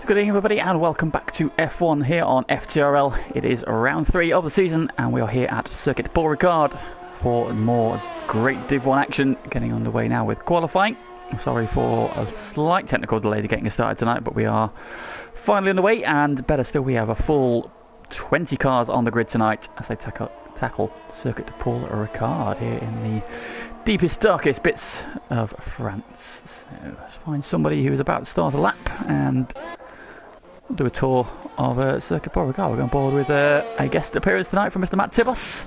Good evening everybody and welcome back to F1 here on FTRL. It is round 3 of the season and we are here at Circuit Paul Ricard for more great Div 1 action getting underway now with qualifying. I'm sorry for a slight technical delay to getting us started tonight, but we are finally underway, and better still we have a full 20 cars on the grid tonight as they tackle Circuit Paul Ricard here in the deepest, darkest bits of France. So let's find somebody who is about to start a lap and we'll do a tour of Circuit Paul Ricard. We're going board with a guest appearance tonight from Mr. Matt Tibos.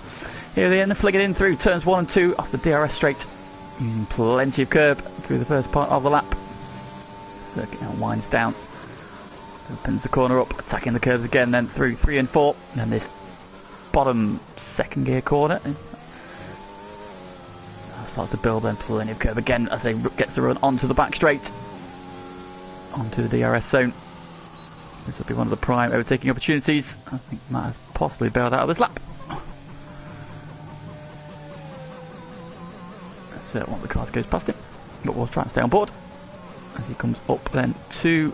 Here at the end, flicking in through turns 1 and 2 off the DRS straight. Using plenty of curb through the first part of the lap. Circuit now winds down. Opens the corner up, attacking the curves again, then through 3 and 4. And then this bottom second gear corner. Starts to build then plenty of curb again as they gets to run onto the back straight. Onto the DRS zone. This will be one of the prime overtaking opportunities. I think Matt has possibly bailed out of this lap. That's one of the cars goes past him, but we'll try and stay on board as he comes up then to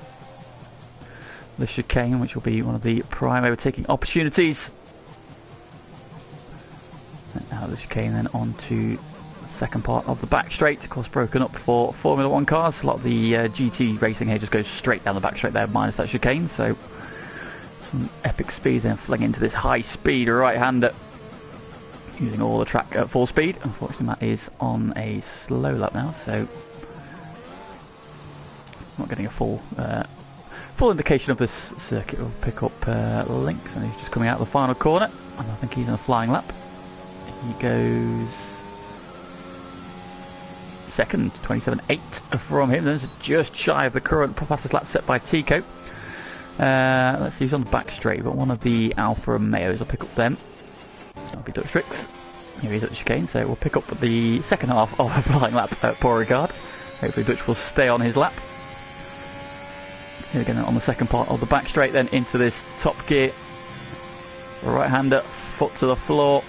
the chicane, which will be one of the prime overtaking opportunities. And now the chicane then onto the second part of the back straight, of course broken up for Formula 1 cars. A lot of the GT racing here just goes straight down the back straight there, minus that chicane, so some epic speed then fling into this high speed right-hander using all the track at full speed. Unfortunately Matt is on a slow lap now, so not getting a full indication of this circuit. Will pick up links, and he's just coming out of the final corner, and I think he's in a flying lap. He goes second, 27.8 from him. There's just shy of the current fastest lap set by Tico. Let's see who's on the back straight. But one of the Alfa Romeos will pick up them. That'll be Dutch Tricks. Here he's at the chicane, so we'll pick up the second half of a flying lap at Paul Ricard. Hopefully Dutch will stay on his lap. Here again on the second part of the back straight, then into this top gear. Right-hander, foot to the floor.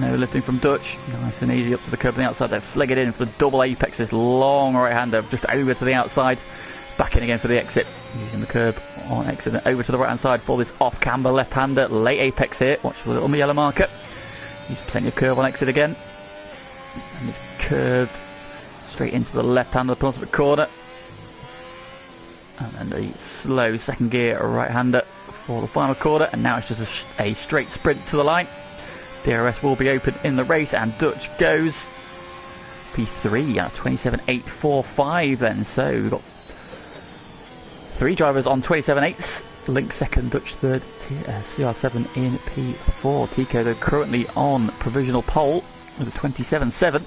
No lifting from Dutch. Nice and easy up to the curb on the outside. They fling it in for the double apex. This long right-hander just over to the outside. Back in again for the exit. Using the curb on exit and over to the right-hand side for this off-camber left-hander. Late apex here. Watch for the little yellow marker. Use plenty of curve on exit again. And it's curved straight into the left-hander of the penultimate corner. And then the slow second gear right-hander for the final corner. And now it's just a straight sprint to the line. DRS will be open in the race, and Dutch goes P3 at 27.845 then. So we've got 3 drivers on 27.8s. Link second, Dutch third, CR7 in P4. Tico though currently on provisional pole with a 27.7.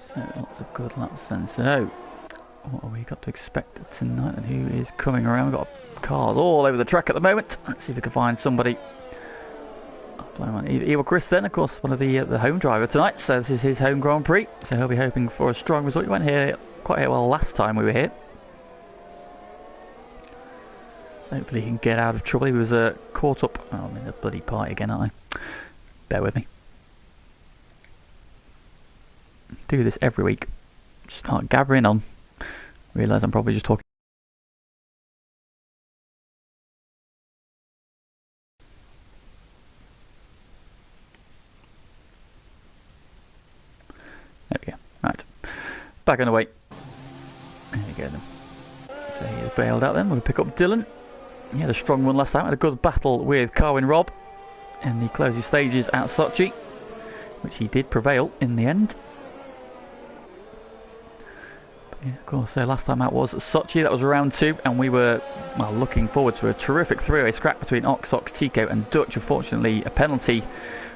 So lots of good laps then. So what have we got to expect tonight, and who is coming around? We've got cars all over the track at the moment. Let's see if we can find somebody. Evil Chris then, of course, one of the home driver tonight, so this is his home Grand Prix, so he'll be hoping for a strong result. He went here quite well last time we were here, so hopefully he can get out of trouble. He was caught up. Oh, I'm in the bloody party again, aren't I? Bear with me. Do this every week. Start gathering on. Realise I'm probably just talking. There we go. Right. Back on the way. There we go then. So he is bailed out then. We'll pick up Dylan. He had a strong run last time. Had a good battle with Carwin Rob in the closing stages at Sochi, which he did prevail in the end. But yeah, of course, last time out was Sochi. That was round 2, and we were looking forward to a terrific three-way scrap between Oxox, Tico and Dutch. Unfortunately, a penalty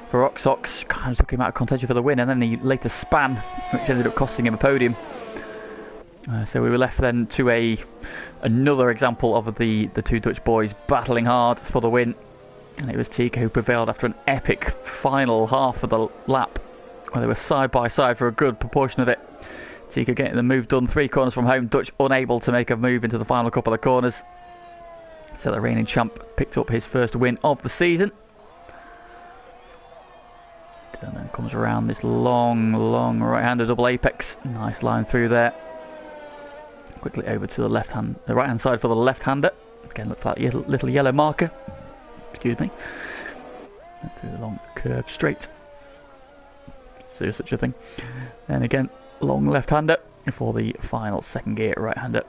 for Oxox kind of took him out of contention for the win, and then he later span, which ended up costing him a podium. So we were left then to another example of the 2 Dutch boys battling hard for the win, and it was Tico who prevailed after an epic final half of the lap where they were side by side for a good proportion of it. Tico getting the move done 3 corners from home, Dutch unable to make a move into the final couple of corners. So the reigning champ picked up his first win of the season. And then comes around this long right-hander double apex. Nice line through there. quickly over to the right hand side for the left-hander. Again, look for that little yellow marker. Excuse me. And through the long curve straight. So such a thing. And again, long left-hander for the final second gear right-hander.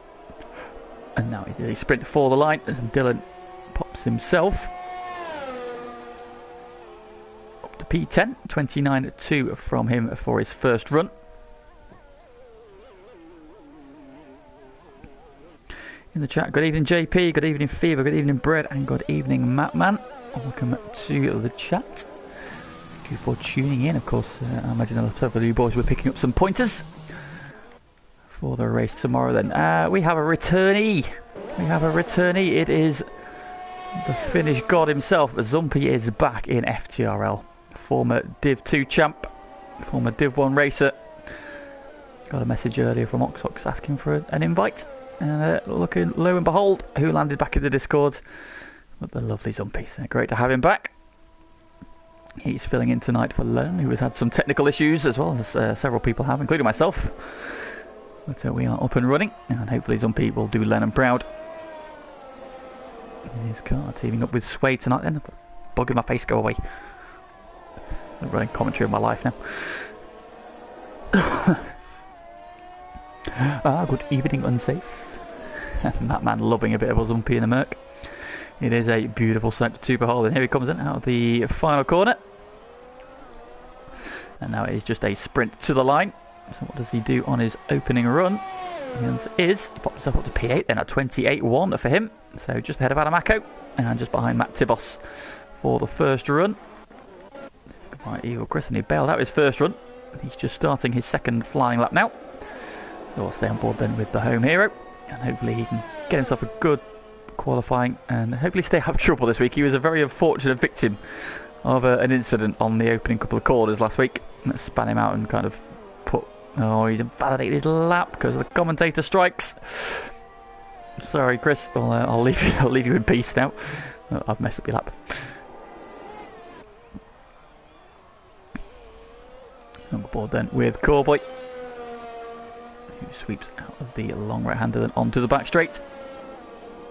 And now he did a sprint for the line as Dylan pops himself up to P10, 29.2 from him for his first run. In the chat, good evening JP, good evening Fever, good evening Bread, and good evening Matman. Welcome to the chat. Thank you for tuning in. Of course, I imagine a lot of you boys were picking up some pointers for the race tomorrow then. We have a returnee. It is the Finnish god himself. Zumpy is back in FTRL. Former Div 2 champ, former Div 1 racer. Got a message earlier from Oxox asking for an invite. And looking, lo and behold, who landed back in the Discord? But the lovely Zumpy. So great to have him back. He's filling in tonight for Len, who has had some technical issues as well as several people have, including myself. But we are up and running, and hopefully Zumpy will do Lennon proud in his car, teaming up with Sway tonight. Then bug in my face, go away. I'm running commentary of my life now. Good evening, Unsafe. That man loving a bit of a Zumpy in the Merc. It is a beautiful sight to behold, and here he comes in out of the final corner. And now it is just a sprint to the line. So what does he do on his opening run? He pops himself up to P8, then at 28.1 for him. So just ahead of Adamako, and just behind Matt Tibos for the first run. Goodbye, Evil Chris, and he bailed out his first run. He's just starting his second flying lap now. So I'll stay on board then with the home hero, and hopefully he can get himself a good qualifying and hopefully stay out of trouble this week. He was a very unfortunate victim of an incident on the opening couple of corners last week that span him out and kind of he's invalidated his lap because of the commentator strikes. Sorry, Chris. I'll leave you in peace now. I've messed up your lap. On board then with Corboy, who sweeps out of the long right-hander then onto the back straight.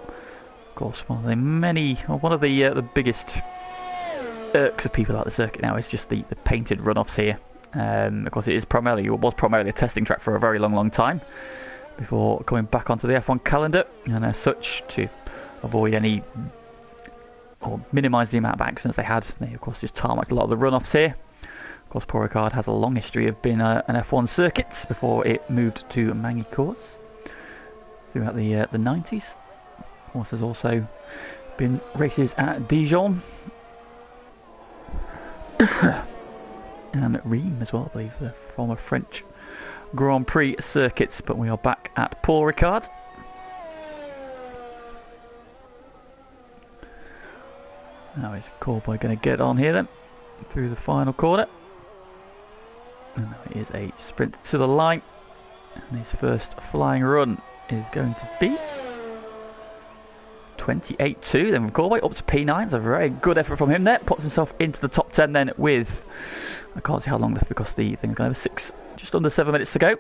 Of course, one of the biggest irks of people at the circuit now is just the painted runoffs here. Of course, it was primarily a testing track for a very long time before coming back onto the F1 calendar, and as such, to avoid any or minimise the amount of accidents they had, they of course just tarmacked a lot of the runoffs here. Of course, Paul Ricard has a long history of being an F1 circuit before it moved to Mangy Course throughout the 90s. Of course, there's also been races at Dijon and Reims as well, I believe, the former French Grand Prix circuits. But we are back at Paul Ricard. Now is Corboy going to get on here then through the final corner? And now it is a sprint to the line, and his first flying run is going to be 28.2 then from Corboy up to P9. It's a very good effort from him there. Puts himself into the top 10 then with, I can't see how long left because the thing's going to have just under 7 minutes to go.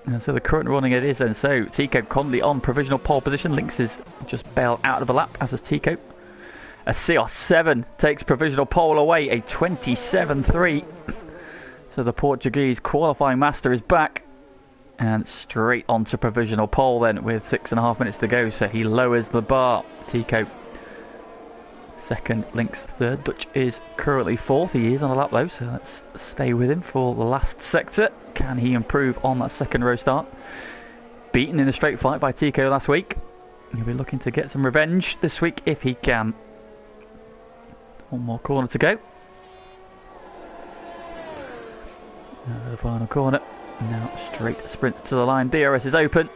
And so the current running it is then. So Tico Conley on provisional pole position. Lynx is just bailed out of the lap, as is Tico. A CR7 takes provisional pole away, a 27.3. So the Portuguese qualifying master is back and straight onto provisional pole then with 6.5 minutes to go. So he lowers the bar. Tico second, Lynx third. Dutch is currently fourth. He is on a lap though, so let's stay with him for the last sector. Can he improve on that second row start? Beaten in a straight fight by Tico last week. He'll be looking to get some revenge this week if he can. One more corner to go. The final corner. Now straight sprint to the line. DRS is open.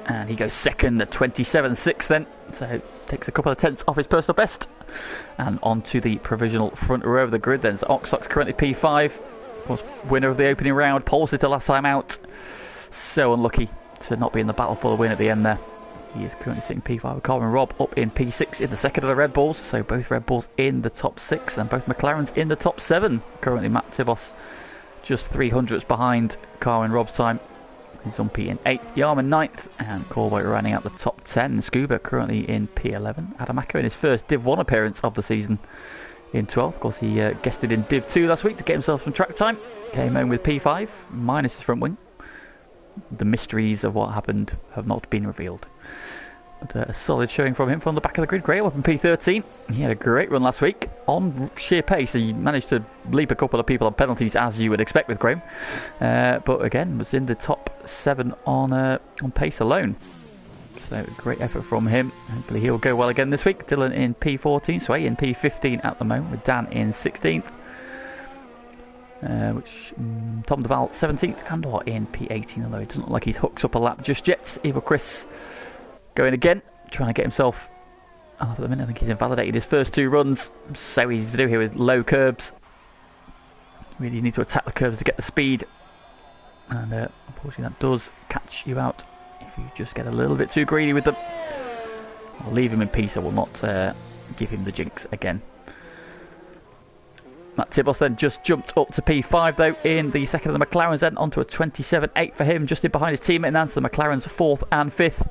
And he goes second at 27.6 then. So takes a couple of tenths off his personal best. And onto the provisional front row of the grid then. So Oxox currently P5. Of course, winner of the opening round. Pole sitter last time out. So unlucky to not be in the battle for the win at the end there. He is currently sitting P5 with Carmen Robb up in P6 in the second of the Red Bulls. So both Red Bulls in the top 6 and both McLarens in the top 7. Currently Matt Tibos just 300ths behind Carmen Robb's time. Zumpy in 8th, Yarm in 9th, and Corboy running out the top 10. Scuba currently in P11. Adamako in his first Div 1 appearance of the season in 12th. Of course, he guested in Div 2 last week to get himself some track time. Came home with P5, minus his front wing. The mysteries of what happened have not been revealed. But a solid showing from him from the back of the grid. Graham up in P13. He had a great run last week on sheer pace. He managed to leap a couple of people on penalties, as you would expect with Graham. But again, was in the top 7 on pace alone. So a great effort from him. Hopefully he'll go well again this week. Dylan in P14, Sway in P15 at the moment, with Dan in 16th. Tom Duval 17th, Andor in P18, although it doesn't look like he's hooked up a lap just yet. Evil Chris going again, trying to get himself at the minute. I think he's invalidated his first 2 runs. So easy to do here with low curbs. Really need to attack the curbs to get the speed, and unfortunately that does catch you out if you just get a little bit too greedy with them. I'll leave him in peace. I will not give him the jinx again. Matt Tibos then just jumped up to P5 though in the second of the McLarens, then onto a 27.8 for him, just in behind his teammate Nance. The McLarens 4th and 5th.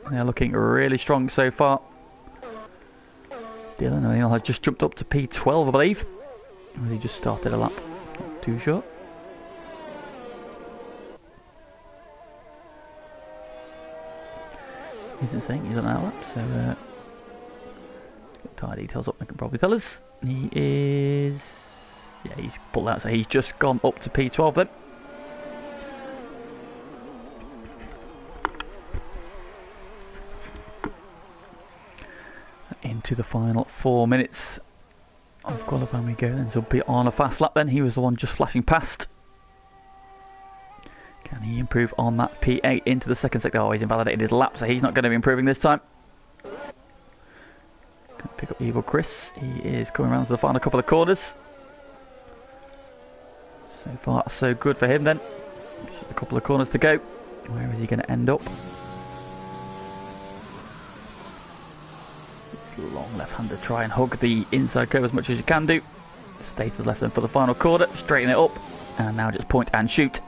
They're looking really strong so far. Dylan O'Neill has just jumped up to P12, I believe. Or he just started a lap? Not too sure. Isn't saying he's on our lap, so get tyre details up, they can probably tell us. He is... yeah, he's pulled out, so he's just gone up to P12 then. Into the final 4 minutes of qualifying we go, and so be on a fast lap then. He was the one just flashing past. Can he improve on that P8 into the second sector? Oh, he's invalidated his lap, so he's not going to be improving this time. Gonna pick up Evil Chris. He is coming around to the final couple of corners. So far so good for him then. Just a couple of corners to go. Where is he going to end up? Long left-hander, try and hug the inside curve as much as you can do. Stay to the left then for the final corner, straighten it up, and now just point and shoot.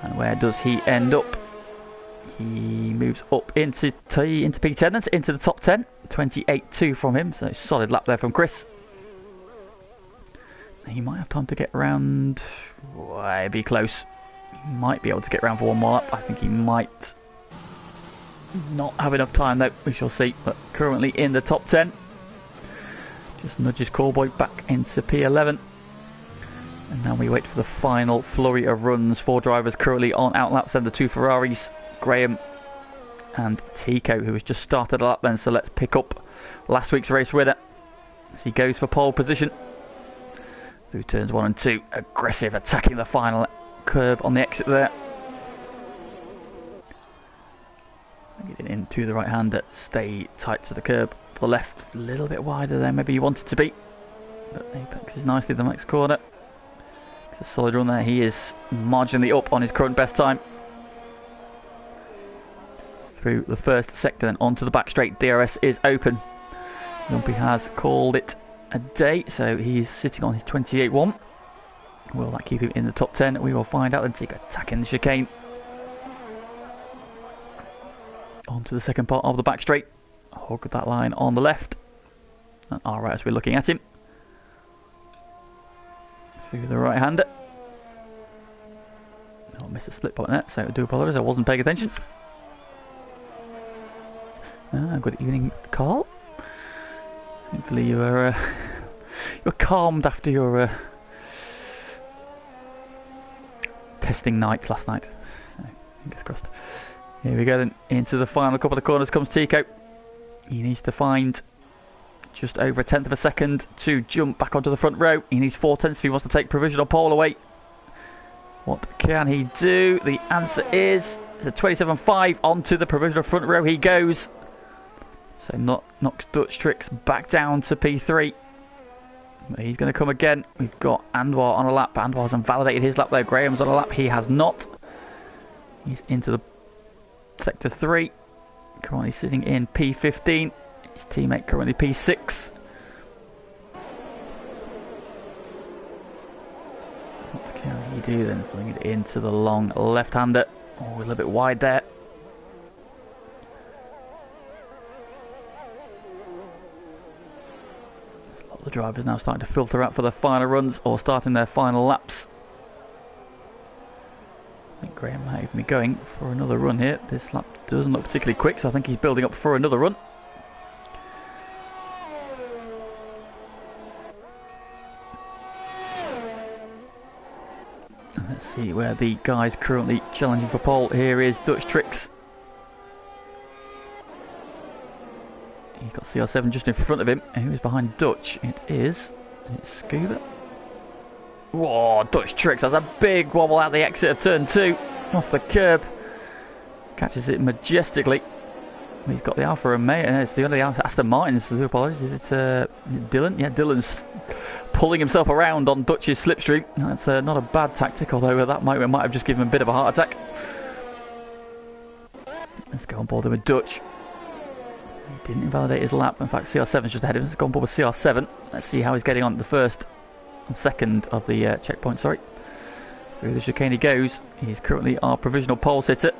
And where does he end up? He moves up into P10, that's into the top 10. 28.2 from him, so solid lap there from Chris. He might have time to get around. Well, be close. He might be able to get around for one more lap. I think he might not have enough time though, we shall see. But currently in the top 10. Just nudges Corboy back into P11. And now we wait for the final flurry of runs. 4 drivers currently on outlaps, then the 2 Ferraris, Graham and Tico, who has just started a lap then. So let's pick up last week's race winner as he goes for pole position through turns 1 and 2. Aggressive, attacking the final curb on the exit there. Getting into the right hander, stay tight to the curb. For the left, a little bit wider there, maybe you wanted to be. But Apex is nicely the next corner. It's a solid run there. He is marginally up on his current best time. Through the first sector, then onto the back straight. DRS is open. Lumpy has called it a day, so he's sitting on his 28.1. Will that keep him in the top 10? We will find out. Then Tico attacking the chicane. Onto the second part of the back straight. Hug that line on the left. And alright, as we're looking at him. Through the right hander. Oh, missed a split point there, so I do apologise, I wasn't paying attention. Good evening, Carl. Hopefully you were you're calmed after your testing night last night. So, fingers crossed. Here we go then, into the final couple of corners comes Tico. He needs to find just over 1/10 of a second to jump back onto the front row. He needs 4/10 if he wants to take provisional pole away. What can he do? The answer is it's a 27.5 onto the provisional front row he goes. So knocks Dutch Tricks back down to P3. He's going to come again. We've got Anwar on a lap. Anwar's invalidated his lap there. Graham's on a lap. He has not. He's into the sector 3. Currently sitting in P15. His teammate currently P6. What can he do then? Fling it into the long left-hander. Oh, a little bit wide there. A lot of the drivers now starting to filter out for their final runs or starting their final laps. I think Graham might even be going for another run here. This lap doesn't look particularly quick, so I think he's building up for another run. Let's see where the guys currently challenging for pole. Here is Dutch Tricks. He's got CR7 just in front of him. Who is behind Dutch? It's Scuba. Whoa, Dutch Tricks has a big wobble out the exit of turn 2. Off the curb. Catches it majestically. He's got the Alfa Romeo, and it's the other Aston Martins. I do apologise. Is it Dylan? Yeah, Dylan's pulling himself around on Dutch's slipstream. That's not a bad tactic, although that might have just given him a bit of a heart attack. Let's go on board with Dutch. He didn't invalidate his lap. In fact, CR7's just ahead of him. Let's go on board with CR7. Let's see how he's getting on the first and second of the checkpoint. Sorry. Through the chicane he goes. He's currently our provisional pole sitter,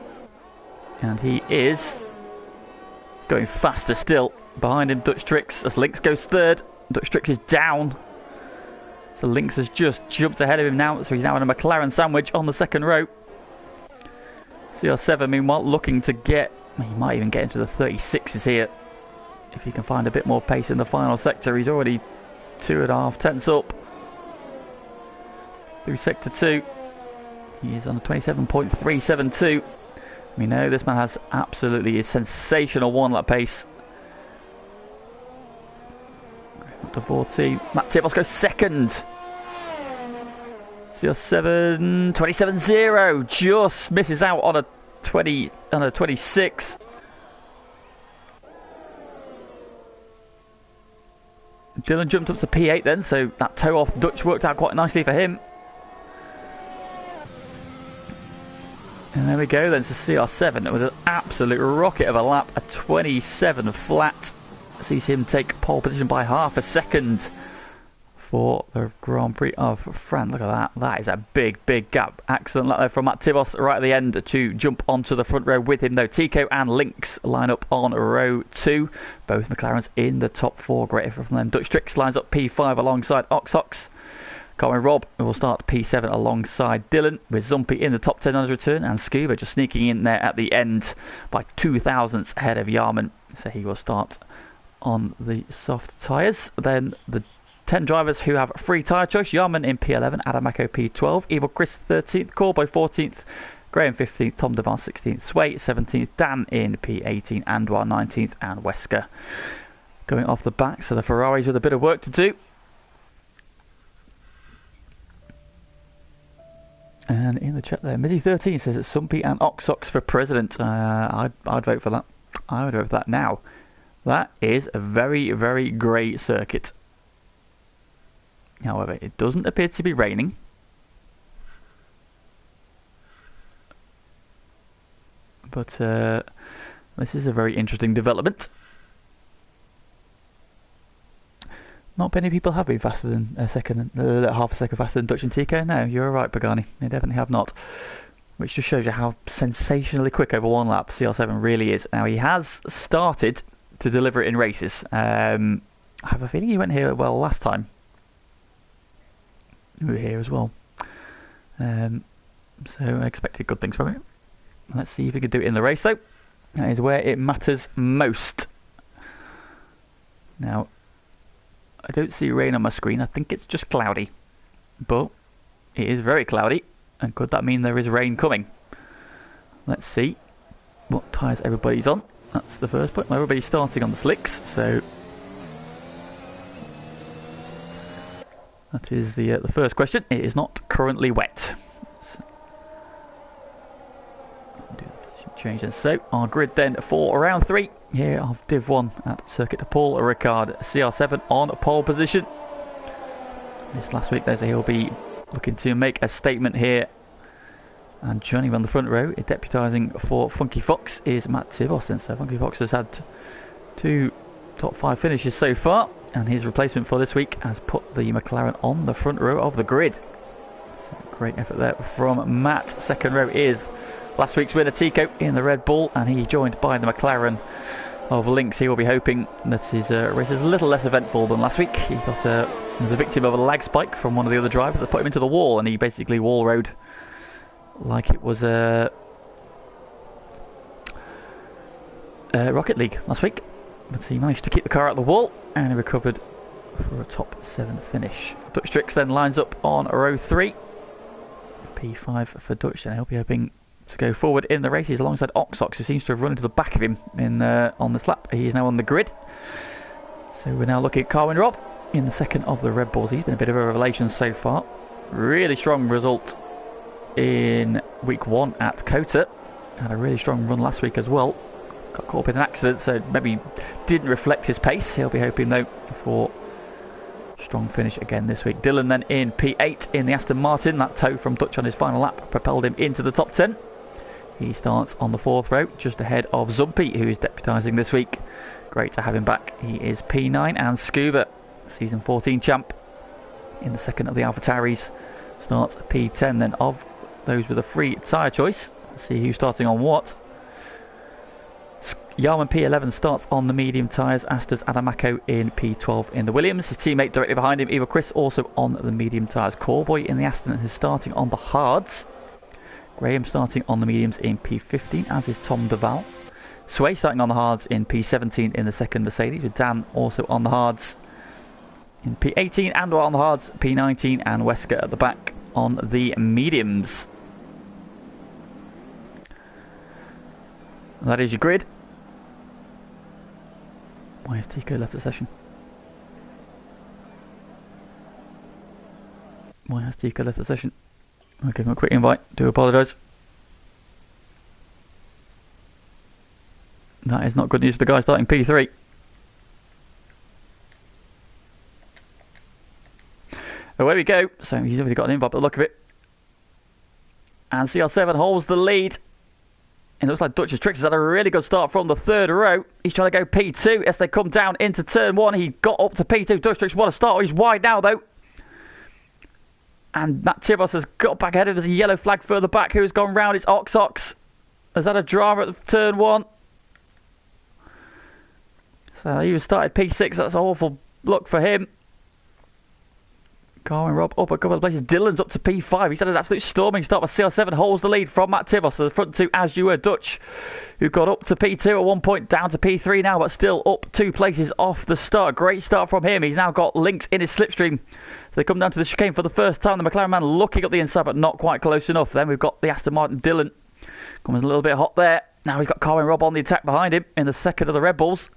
and he is going faster still. Behind him, Dutch Tricks, as Lynx goes third. Dutch Tricks is down. So Lynx has just jumped ahead of him now, so he's now in a McLaren sandwich on the second row. CR7, meanwhile, looking to get... He might even get into the 36s here. If he can find a bit more pace in the final sector. He's already 2.5 tenths up. Through sector 2. He is on a 27.372. We know this man has absolutely a sensational one-lap pace. Up to 14. Matt Tibos goes second. CR7 27.0. Just misses out on a 26. Dylan jumped up to P8 then, so that toe off Dutch worked out quite nicely for him. And there we go then to CR7 with an absolute rocket of a lap, a 27 flat. Sees him take pole position by half a second for the Grand Prix of France. Look at that. That is a big, big gap. Excellent lap there from Matt Tibos right at the end to jump onto the front row with him, though. Tico and Lynx line up on row 2. Both McLarens in the top 4. Great effort from them. Dutch Tricks lines up P5 alongside Oxox. Colin Robb will start P7 alongside Dylan, with Zumpy in the top 10 on his return, and Scuba just sneaking in there at the end by 2 thousandths ahead of Yarman. So he will start on the soft tyres. Then the 10 drivers who have free tyre choice: Yarman in P11, Adamako P12, Evil Chris 13th, Corboy 14th, Graham 15th, Tom DeVar 16th, Sway 17th, Dan in P18, Anwar 19th, and Wesker going off the back. So the Ferraris with a bit of work to do. And in the chat there, Mizzy13 says it's Sumpy and Oxox for president. I'd vote for that. I would vote for that now. That is a very, very grey circuit. However, it doesn't appear to be raining. But this is a very interesting development. Not many people have been faster than half a second faster than Dutch and Tico. No, you're right, Pagani. They definitely have not. Which just shows you how sensationally quick over one lap CR7 really is. Now, he has started to deliver it in races. I have a feeling he went here well last time. We were here as well. So I expected good things from him. Let's see if he can do it in the race, though. That is where it matters most. Now, I don't see rain on my screen. I think it's just cloudy. But it is very cloudy. And could that mean there is rain coming? Let's see what tyres everybody's on. That's the first point. Everybody's starting on the slicks, so that is the first question. It is not currently wet. Change then. So our grid then for round 3 here of Div 1 at Circuit de Paul Ricard. CR7 on pole position. This last week, he'll be looking to make a statement here. And joining on the front row, deputising for Funky Fox, is Matt Tibos. So Funky Fox has had 2 top 5 finishes so far, and his replacement for this week has put the McLaren on the front row of the grid. So great effort there from Matt. Second row is last week's winner Tico in the Red Bull, and he joined by the McLaren of Lynx. He will be hoping that his race is a little less eventful than last week. He was a victim of a lag spike from one of the other drivers that put him into the wall, and he basically wall rode like it was Rocket League last week. But he managed to keep the car out of the wall, and he recovered for a top 7 finish. Dutch Tricks then lines up on row 3. P5 for Dutch, and he'll be hoping to go forward in the race. He's alongside Oxox, who seems to have run into the back of him on this lap. He is now on the grid. So we're now looking at Carwin Rob in the second of the Red Bulls. He's been a bit of a revelation so far. Really strong result in week 1 at Kota. Had a really strong run last week as well. Got caught up in an accident, so maybe didn't reflect his pace. He'll be hoping though for strong finish again this week. Dylan then in P8 in the Aston Martin. That tow from Dutch on his final lap propelled him into the top 10. He starts on the 4th row, just ahead of Zumpy, who is deputising this week. Great to have him back. He is P9, and Scuba, season 14 champ, in the second of the AlphaTauris, starts P10. Then of those with a free tyre choice, let's see who's starting on what. Yarman P11 starts on the medium tyres. Astor's Adamako in P12 in the Williams. His teammate directly behind him, Eva Chris, also on the medium tyres. Callboy in the Aston is starting on the hards. Graham starting on the mediums in P15, as is Tom Duval. Sway starting on the hards in P17 in the second Mercedes, with Dan also on the hards in P18, and on the hards P19, and Wesker at the back on the mediums. That is your grid. Why has Tico left the session? Why has Tico left the session? I'll give him a quick invite. Do apologise. That is not good news for the guy starting P3. Away we go. So he's already got an invite by the look of it. And CR7 holds the lead. And it looks like Dutch's Tricks has had a really good start from the 3rd row. He's trying to go P2 as they come down into turn 1. He got up to P2. Dutch Tricks, what a start. He's wide now though. And Matt Tibos has got back ahead of him. There's a yellow flag further back. Who has gone round? It's Oxox. Has had a drama at turn 1. So he was started P6. That's an awful look for him. Carwin Rob up a couple of places. Dylan's up to P5. He's had an absolute storming start, but CR7 holds the lead from Matt Tibos. So the front two, as you were, Dutch, who got up to P2 at one point, down to P3 now, but still up 2 places off the start. Great start from him. He's now got Lynx in his slipstream. So they come down to the chicane for the first time. The McLaren man looking up the inside, but not quite close enough. Then we've got the Aston Martin Dylan. Coming a little bit hot there. Now he's got Carwin Rob on the attack behind him in the second of the Red Bulls.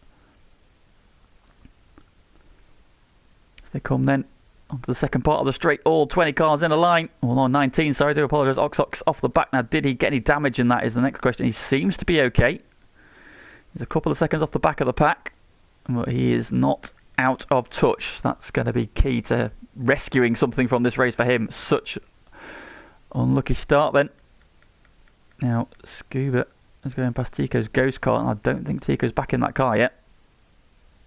So they come then onto the second part of the straight, all 20 cars in a line. Oh no, 19, sorry, I do apologise. Oxox off the back now. Did he get any damage in that is the next question. He seems to be okay. He's a couple of seconds off the back of the pack, but he is not out of touch. That's going to be key to rescuing something from this race for him. Such unlucky start then. Now, Scuba is going past Tico's ghost car, and I don't think Tico's back in that car yet.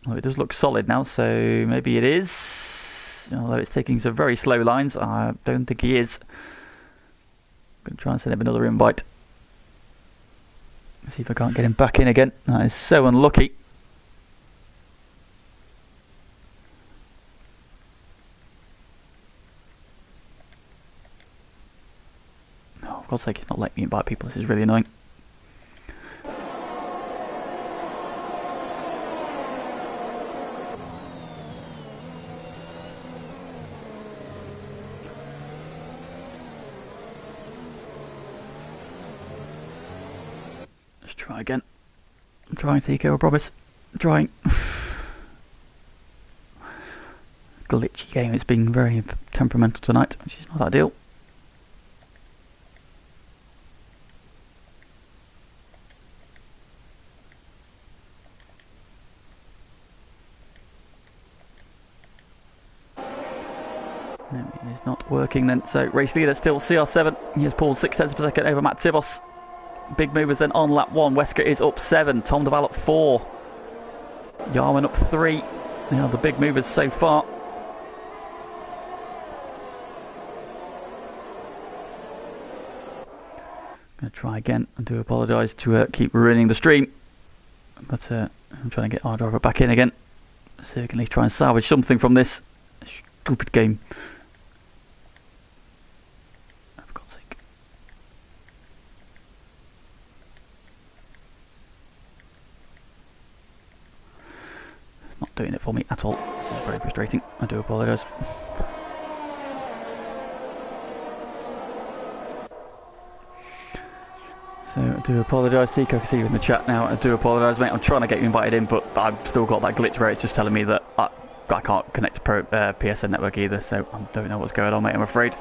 Well, it does look solid now, so maybe it is. Although it's taking some very slow lines, I don't think he is. I'm going to try and send him another invite. See if I can't get him back in again. That is so unlucky. Oh, for God's sake, it's not letting me invite people. This is really annoying. Try again. I'm trying, Tico, I promise. I'm trying. Glitchy game. It's been very temperamental tonight, which is not ideal. No, it is not working then. So race leader still CR7. He has pulled 0.6 per second over Matt Tibos. Big movers then on lap 1. Wesker is up 7. Tom Duval up 4. Yarman up 3. Now the big movers so far. Going to try again. I do apologise to keep ruining the stream. But I'm trying to get our driver back in again. So we can at least try and salvage something from this stupid game. For God's sake. Not doing it for me at all. This is very frustrating. I do apologise. So I do apologise, Tico, I can see you in the chat now. I do apologise, mate. I'm trying to get you invited in, but I've still got that glitch where it's just telling me that I can't connect to PSN network either, so I don't know what's going on, mate, I'm afraid.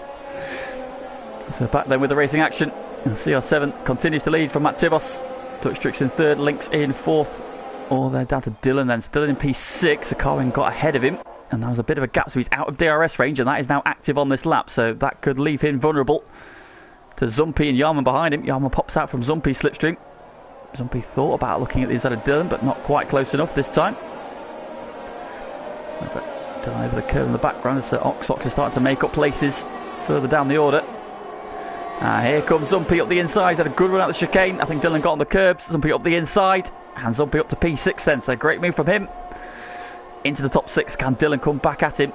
So back then with the racing action. And CR7 continues to lead from Matt Tibos. Dutch Tricks in third, Links in fourth. All they're down to Dylan then. So Dylan in P6, so Carwin got ahead of him. And that was a bit of a gap, so he's out of DRS range, and that is now active on this lap, so that could leave him vulnerable to Zumpy and Yarman behind him. Yarman pops out from Zumpy's slipstream. Zumpy thought about looking at the inside of Dylan, but not quite close enough this time. Dylan over the curve in the background, so Ox is starting to make up places further down the order. Here comes Zumpy up the inside. He's had a good run out the chicane. I think Dylan got on the curbs. Zumpy up the inside, and Zumpy up to P6 then, so great move from him. Into the top 6, can Dylan come back at him?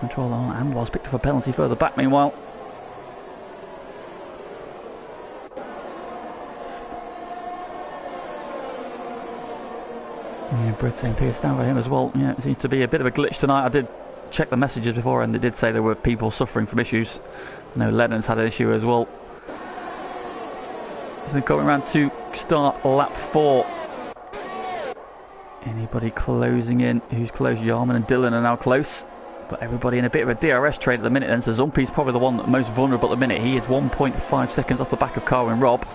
Control on, and was picked up a penalty further back meanwhile. Yeah, Brett St. Pierce down for him as well. Yeah, it seems to be a bit of a glitch tonight. I did check the messages before and they did say there were people suffering from issues. I know Lennon's had an issue as well. So they're going around to start lap 4. Anybody closing in? Who's close? Yarman and Dylan are now close. But everybody in a bit of a DRS trade at the minute then, so Zumpy's probably the one most vulnerable at the minute. He is 1.5 seconds off the back of Carwin Rob.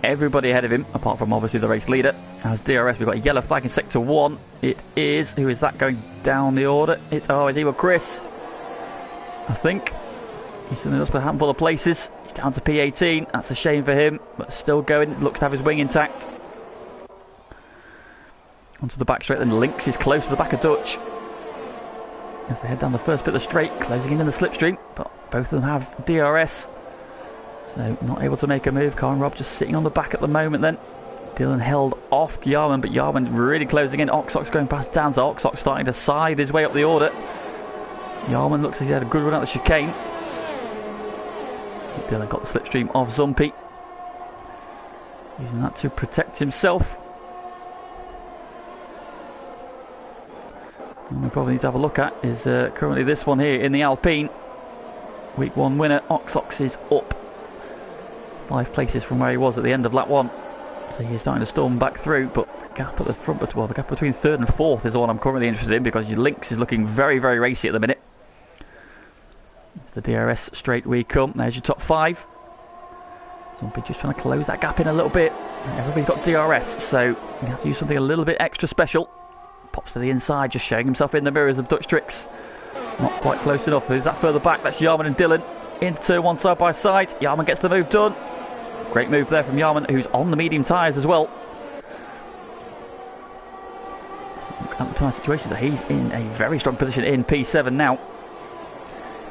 Everybody ahead of him, apart from obviously the race leader. As DRS, we've got a yellow flag in sector 1. It is, who is that going down the order? It's either Chris, I think. He's lost a handful of places. He's down to P18, that's a shame for him, but still going, looks to have his wing intact. Onto the back straight, then Links is close to the back of Dutch. As they head down the first bit of the straight, closing in the slipstream, but both of them have DRS, so not able to make a move. Carl and Rob just sitting on the back at the moment then. Dylan held off Yarman, but Yarman really closing in. Ox going past Dan, so Ox starting to scythe his way up the order. Yarman looks like he's had a good run out the chicane. Dylan got the slipstream of Zumpy, using that to protect himself. And we probably need to have a look at is currently this one here in the Alpine. Week 1 winner, Ox is up 5 places from where he was at the end of lap 1. So he's starting to storm back through, but the gap at the front, well, the gap between 3rd and 4th is the one I'm currently interested in, because your Lynx is looking very, very racy at the minute. The DRS straight we come. There's your top 5. Zumpy just trying to close that gap in a little bit. Everybody's got DRS, so you have to use something a little bit extra special. Pops to the inside, just showing himself in the mirrors of Dutch Tricks. Not quite close enough. Who's that further back? That's Yarman and Dylan. Into turn 1 side by side. Yarman gets the move done. Great move there from Yarman, who's on the medium tyres as well. Look at the tyre situation, so he's in a very strong position in P7 now.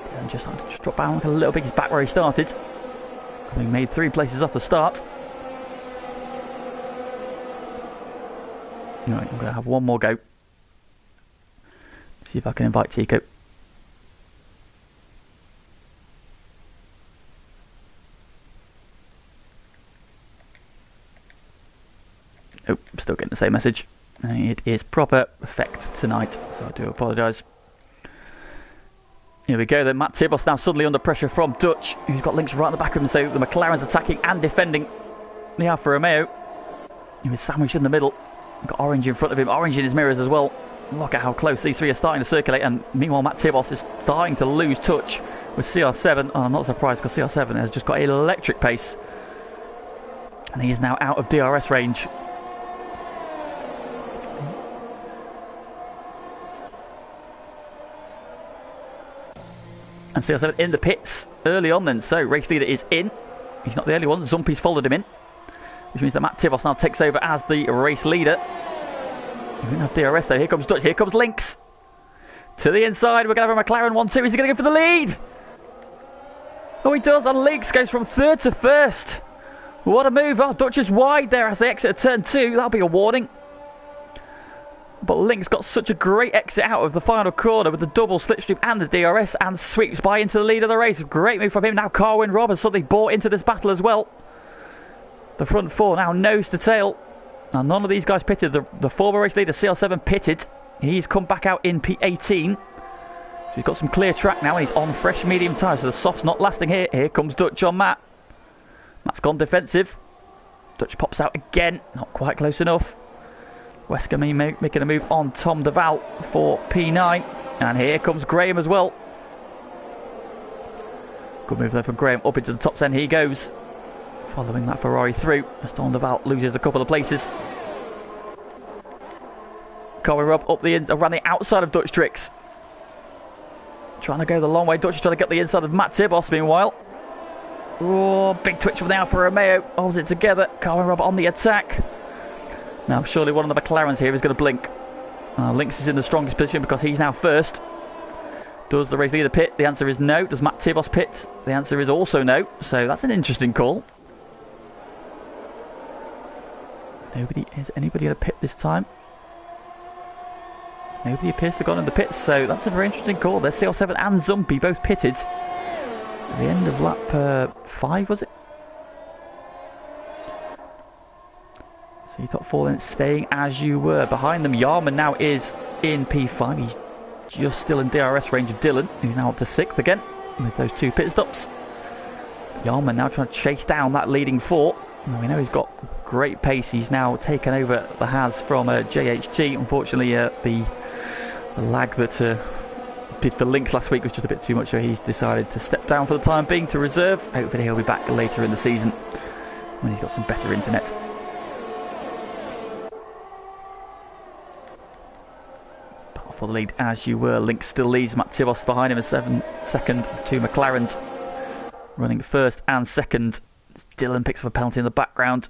Dylan just starting to drop down a little bit. He's back where he started, having made 3 places off the start. Right, I'm going to have one more go. See if I can invite Tico. Oh, still getting the same message. It is proper effect tonight, so I do apologise. Here we go then. Matt Tibos now suddenly under pressure from Dutch, who's got Links right in the back of him, so the McLaren's attacking and defending the Alfa Romeo. He was sandwiched in the middle. Got Orange in front of him, Orange in his mirrors as well. Look at how close these 3 are starting to circulate, and meanwhile Matt Tibos is starting to lose touch with CR7. Oh, I'm not surprised, because CR7 has just got electric pace, and he is now out of DRS range. And CR7 in the pits early on then, so race leader is in. He's not the only one, Zumpy's followed him in, which means that Matt Tibos now takes over as the race leader. He didn't have DRS though. Here comes Dutch, here comes Links. To the inside, we're going to have a McLaren 1-2. Is he going to go for the lead? Oh, he does. And Links goes from third to first. What a move. Oh, Dutch is wide there as they exit turn 2. That'll be a warning. But Links got such a great exit out of the final corner with the double slipstream and the DRS and sweeps by into the lead of the race. Great move from him. Now Carwin Robb has suddenly bought into this battle as well. The front four now nose to tail. Now none of these guys pitted. The former race leader CL7 pitted. He's come back out in P18. So he's got some clear track now and he's on fresh medium tyres. So the soft's not lasting here. Here comes Dutch on Matt. Matt's gone defensive. Dutch pops out again. Not quite close enough. Wesker making a move on Tom Duval for P9. And here comes Graham as well. Good move there from Graham. Up into the top 10 he goes. Following that Ferrari through as Tom Duval loses a couple of places. Colin Robb up around the outside of Dutch Tricks. Trying to go the long way. Dutch is trying to get the inside of Matt Tibos meanwhile. Oh, big twitch from the Alfa Romeo. Holds it together. Colin Robb on the attack. Now surely one of the McLarens here is going to blink. Links is in the strongest position because he's now first. Does the race leader pit? The answer is no. Does Matt Tibos pit? The answer is also no. So that's an interesting call. Is anybody going to pit this time? Nobody appears to have gone in the pits, so that's a very interesting call. There's CL7 and Zumpy both pitted at the end of lap 5, was it? So you top 4 then staying as you were. Behind them, Yarman now is in P5. He's just still in DRS range of Dylan, who's now up to 6th again with those 2 pit stops. Yarman now trying to chase down that leading 4. Now we know he's got great pace. He's now taken over the Haas from JHT. Unfortunately, the lag that did for Links last week was just a bit too much, so he's decided to step down for the time being to reserve. Hopefully he'll be back later in the season when he's got some better internet. Battle for the lead as you were. Links still leads. Matt Tibos behind him, a 7-second. 2 McLarens running first and second. Dylan picks up a penalty in the background.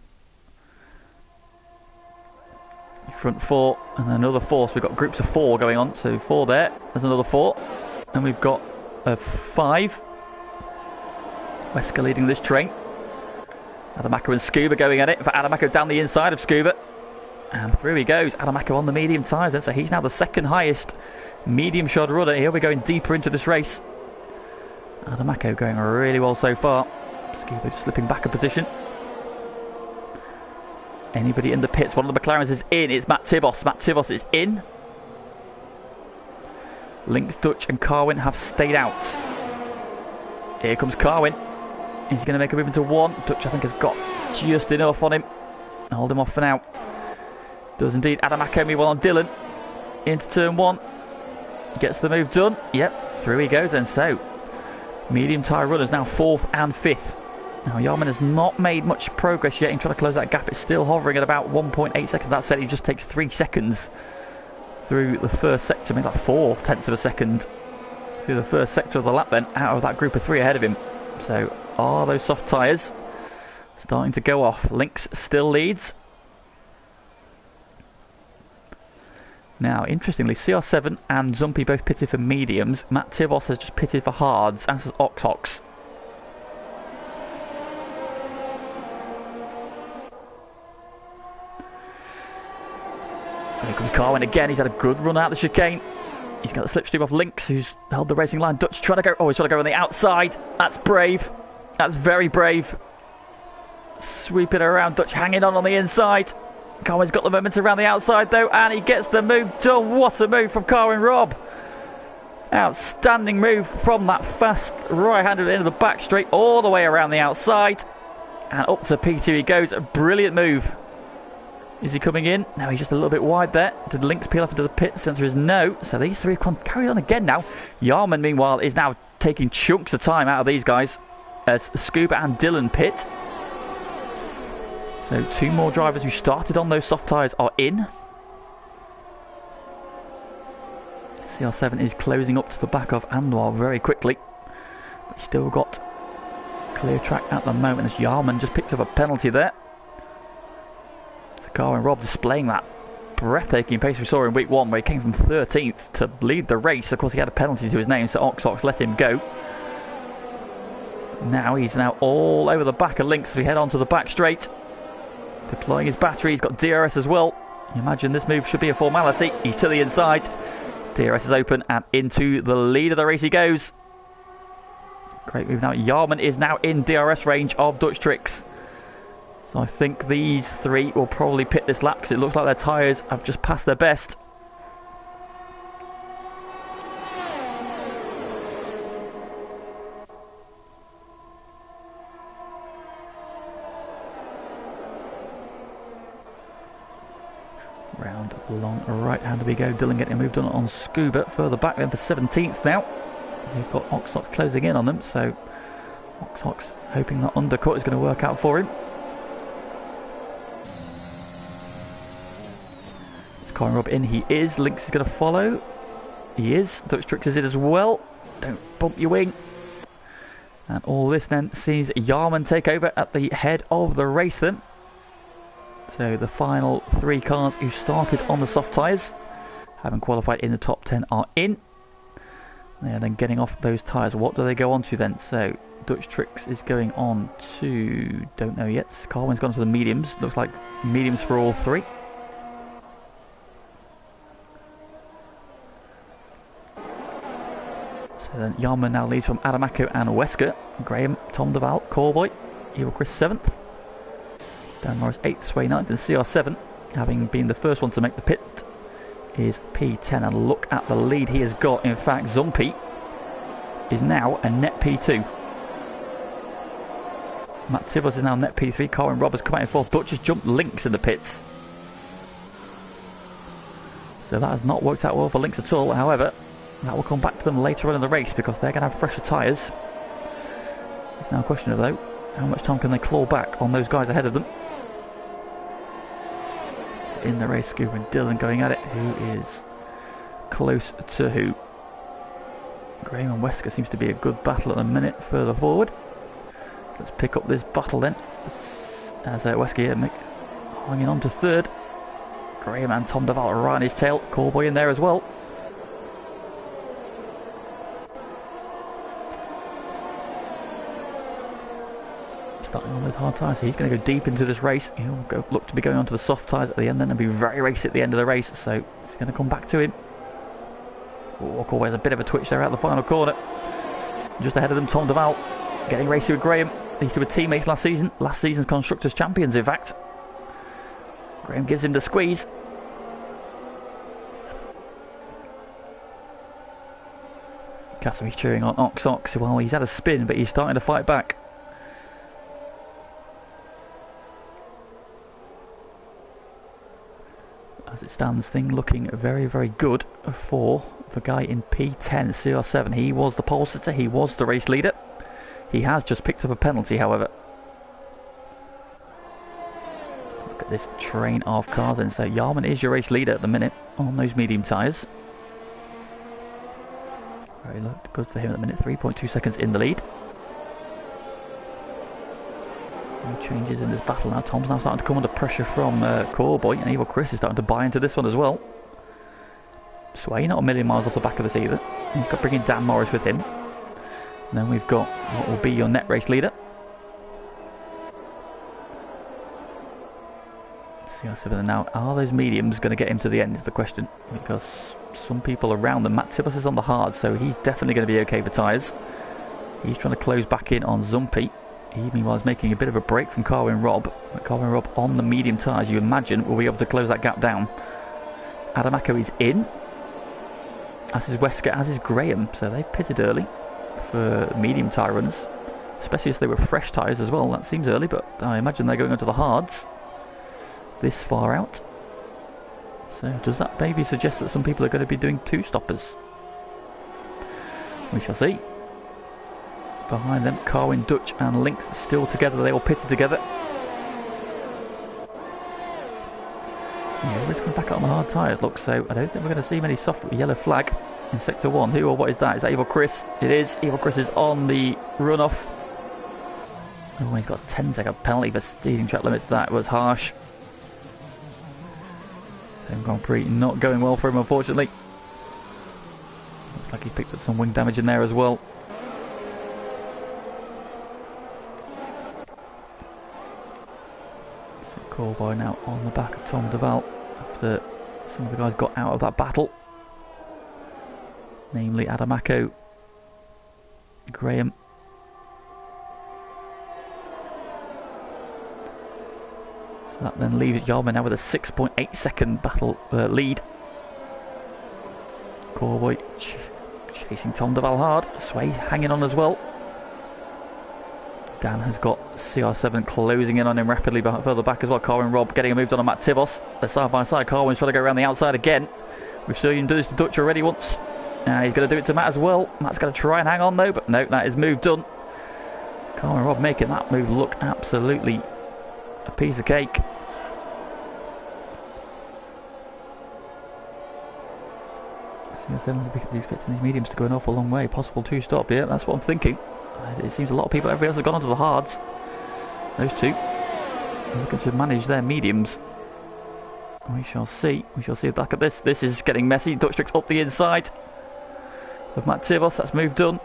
Front 4 and another 4, so we've got groups of 4 going on. So 4 there, there's another 4, and we've got a 5. Wesker leading this train. Adamako and Scuba going at it. For Adamako down the inside of Scuba, and through he goes. Adamako on the medium tyres then, so he's now the second highest medium shod runner. He'll be going deeper into this race. Adamako going really well so far. Scuba just slipping back a position. Anybody in the pits? One of the McLarens is in. It's Matt Tibos. Matt Tibos is in. Links, Dutch and Carwin have stayed out. Here comes Carwin. He's going to make a move into 1. Dutch I think has got just enough on him. Hold him off for now. Does indeed. Adamako meanwhile on Dylan. Into turn 1. Gets the move done. Yep, through he goes, and so medium tyre runners now 4th and 5th. Now Yarman has not made much progress yet in trying to close that gap. It's still hovering at about 1.8 seconds. That said, he just takes 3 seconds through the first sector. I mean, like 4/10 of a second through the first sector of the lap then, out of that group of 3 ahead of him. So are those soft tyres starting to go off? Links still leads. Now, interestingly, CR7 and Zumpy both pitted for mediums. Matt Tibos has just pitted for hards, as has Ox. Here comes Carwin again. He's had a good run out the chicane. He's got the slipstream off Links, who's held the racing line. Dutch trying to go. Oh, he's trying to go on the outside. That's brave. That's very brave. Sweeping around. Dutch hanging on the inside. Carwin's got the momentum around the outside though, and he gets the move done. What a move from Carwin Robb. Outstanding move from that fast right-hander at the end of the back straight, all the way around the outside. And up to P2 he goes. A brilliant move. Is he coming in? No, he's just a little bit wide there. Did Links peel off into the pit? The answer is no. So these 3 can carry on again now. Yarman, meanwhile, is now taking chunks of time out of these guys as Scuba and Dylan pit. So 2 more drivers who started on those soft tyres are in. CR7 is closing up to the back of Anwar very quickly. But he's still got clear track at the moment as Yarman just picked up a penalty there. Carwin Robb displaying that breathtaking pace we saw in week 1, where he came from 13th to lead the race. Of course, he had a penalty to his name, so Ox let him go. Now he's all over the back of Lynx. We head on to the back straight, deploying his battery. He's got DRS as well. You imagine this move should be a formality. He's to the inside. DRS is open, and into the lead of the race he goes. Great move now. Jarman is now in DRS range of Dutch Tricks. So I think these three will probably pit this lap, because it looks like their tyres have just passed their best. Round along right hand we go. Dylan getting moved on Scuba. Further back then for 17th now. They've got Oxox closing in on them, so Oxox hoping that undercut is going to work out for him. Is Corin Rob in? He is. Lynx is going to follow. He is. Dutch Tricks is in as well. Don't bump your wing. And all this then sees Jarman take over at the head of the race then. So the final 3 cars who started on the soft tyres, having qualified in the top 10, are in. They are then getting off those tyres. What do they go on to then? So Dutch Tricks is going on to, don't know yet. Carwin's gone to the mediums. Looks like mediums for all 3. So then Jarman now leads from Adamako and Wesker. Graham, Tom Duval, Corboy, Evil Chris 7th. Dan Morris 8th, Sway 9th, and CR7, having been the first one to make the pit, is P10. And look at the lead he has got. In fact, Zumpi is now a net P2. Matt Tibbles is now net P3. Corin Roberts come out in 4th. Dutch has jumped Lynx in the pits. So that has not worked out well for Lynx at all. However, that will come back to them later on in the race, because they're going to have fresher tyres. It's now a question of, though, how much time can they claw back on those guys ahead of them. In the race, Scuba and Dylan going at it. Who is close to who? Graham and Wesker seems to be a good battle at the minute further forward. So let's pick up this battle then. As Wesker here hanging on to 3rd. Graham and Tom Duval right on his tail. Callboy in there as well. Starting on those hard tyres, so he's going to go deep into this race. He'll look to be going onto the soft tyres at the end then, and be very racy at the end of the race, so it's going to come back to him. Callboy has a bit of a twitch there out the final corner. Just ahead of them, Tom Duval getting racy with Graham. These two were teammates last season's Constructors Champions in fact. Graham gives him the squeeze. Casim's cheering on Ox. Well, he's had a spin, but he's starting to fight back. As it stands, thing looking very, very good for the guy in P10, CR7. He was the pole sitter, he was the race leader. He has just picked up a penalty, however. Look at this train of cars, and so Jarman is your race leader at the minute on those medium tyres. Very good for him at the minute, 3.2 seconds in the lead. No changes in this battle now. Tom's now starting to come under pressure from Corboy, and Evil Chris is starting to buy into this one as well. Sway not a million miles off the back of this either. You've got bringing Dan Morris with him. And then we've got what will be your net race leader. CR7 now. Are those mediums going to get him to the end is the question, because some people around them. Matt Tibbs is on the hard, so he's definitely going to be okay for tyres. He's trying to close back in on Zumpi. He meanwhile is making a bit of a break from Carwin Rob. But Carwin Rob on the medium tyres, you imagine, will be able to close that gap down. Adamako is in, as is Wesker, as is Graham, so they've pitted early for medium tyre runs, especially as they were fresh tyres as well. That seems early, but I imagine they're going onto the hards this far out. So does that maybe suggest that some people are going to be doing 2 stoppers? We shall see. Behind them, Carwin, Dutch and Lynx still together. They all pitted together. Yeah, everybody's coming back out on the hard tyres, look, so I don't think we're going to see many soft yellow flag in Sector 1. Who or what is that? Is that Evil Chris? It is. Evil Chris is on the runoff. Oh, he's got a 10-second penalty for stealing track limits. That was harsh. Same Grand Prix, not going well for him, unfortunately. Looks like he picked up some wing damage in there as well. So Cowboy now on the back of Tom Duval after some of the guys got out of that battle. Namely Adamako, Graham. So that then leaves Yarman now with a 6.8 second battle lead. Cowboy chasing Tom Duval hard. Sway hanging on as well. Dan has got CR7 closing in on him rapidly further back as well. Carwin Robb getting a move on Matt Tibos. They're side by side. Carwin's trying to go around the outside again. We've seen him do this to Dutch already once. And he's going to do it to Matt as well. Matt's going to try and hang on though, but no, that is move done. Carwin Robb making that move look absolutely a piece of cake. He's expecting these mediums to go an awful long way. Possible two-stop, yeah, that's what I'm thinking. It seems a lot of people, everybody else has gone onto the hards. Those two are looking to manage their mediums. We shall see. We shall see. Look at this. This is getting messy. Dutch tricks up the inside of Matt Tibos. That's move done.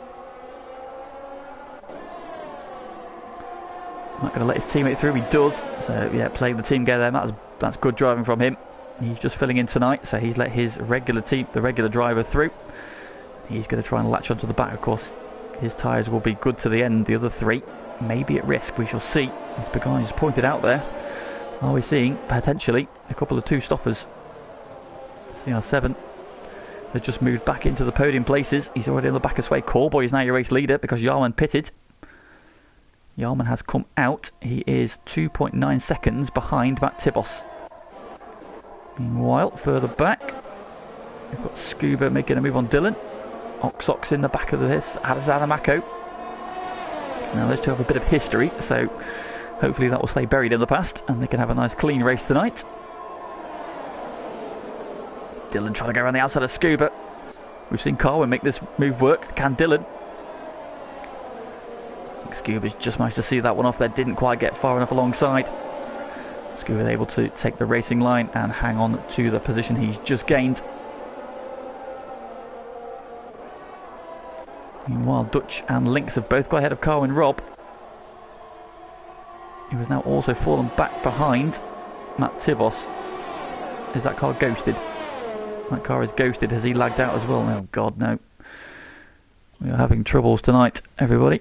Not going to let his teammate through. He does. So yeah, playing the team game there. That's good driving from him. He's just filling in tonight, so he's let his regular team, the regular driver, through. He's going to try and latch onto the back. Of course, his tyres will be good to the end. The other three may be at risk. We shall see. As Pagani just pointed out there, are we seeing potentially a couple of two-stoppers? CR7 has just moved back into the podium places. He's already on the back of Sway. Cowboy is now your race leader because Yarman pitted. Yarman has come out. He is 2.9 seconds behind Matt Tibos. Meanwhile, further back, we've got Scuba making a move on Dylan. Oxox in the back of this, as Adamako. Now those two have a bit of history, so hopefully that will stay buried in the past and they can have a nice clean race tonight. Dylan trying to go around the outside of Scuba. We've seen Carwin make this move work. Can Dylan? Scuba's just managed to see that one off there, didn't quite get far enough alongside. Scuba able to take the racing line and hang on to the position he's just gained. Meanwhile, Dutch and Lynx have both got ahead of Carwin Robb, who has now also fallen back behind Matt Tibos. Is that car ghosted? That car is ghosted. Has he lagged out as well? No, God, no. We are having troubles tonight, everybody.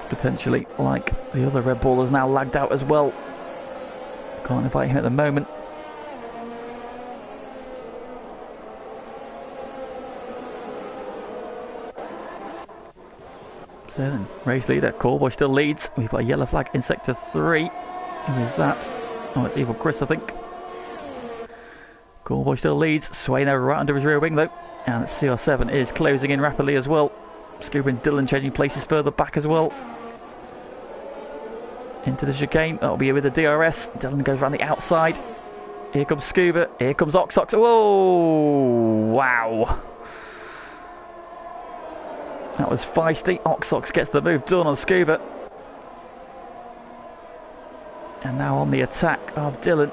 Potentially like the other Red Bull has now lagged out as well. Can't invite him at the moment. So then, race leader, Cowboy still leads. We've got a yellow flag in sector 3. Who is that? Oh, it's Evil Chris, I think. Cowboy still leads. Sway now right under his rear wing though. And CR7 is closing in rapidly as well. Scuba and Dylan changing places further back as well. Into the chicane, that'll be with the DRS. Dylan goes around the outside. Here comes Scuba, here comes Oxox. Whoa! Wow! That was feisty. Oxox gets the move done on Scuba. And now on the attack of Dylan.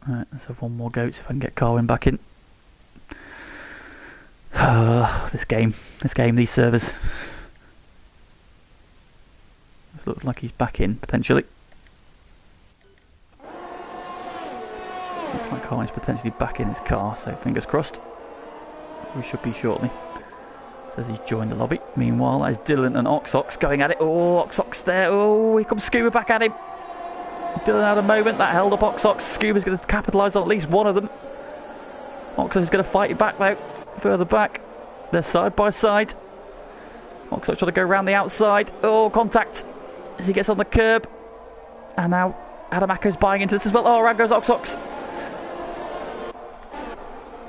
Right, let's have one more go, see if I can get Carwin back in. This game, these servers. It looks like he's back in, potentially. Looks like Carwin's potentially back in his car, so fingers crossed. We should be shortly. Says he's joined the lobby. Meanwhile, there's Dylan and Oxox going at it. Oh, Oxox there. Oh, here comes Scuba back at him. Dylan had a moment that held up Oxox. Scuba's going to capitalise on at least one of them. Oxox is going to fight it back though. Further back. They're side by side. Oxox trying to go around the outside. Oh, contact as he gets on the curb. And now Adamako's buying into this as well. Oh, around goes Oxox.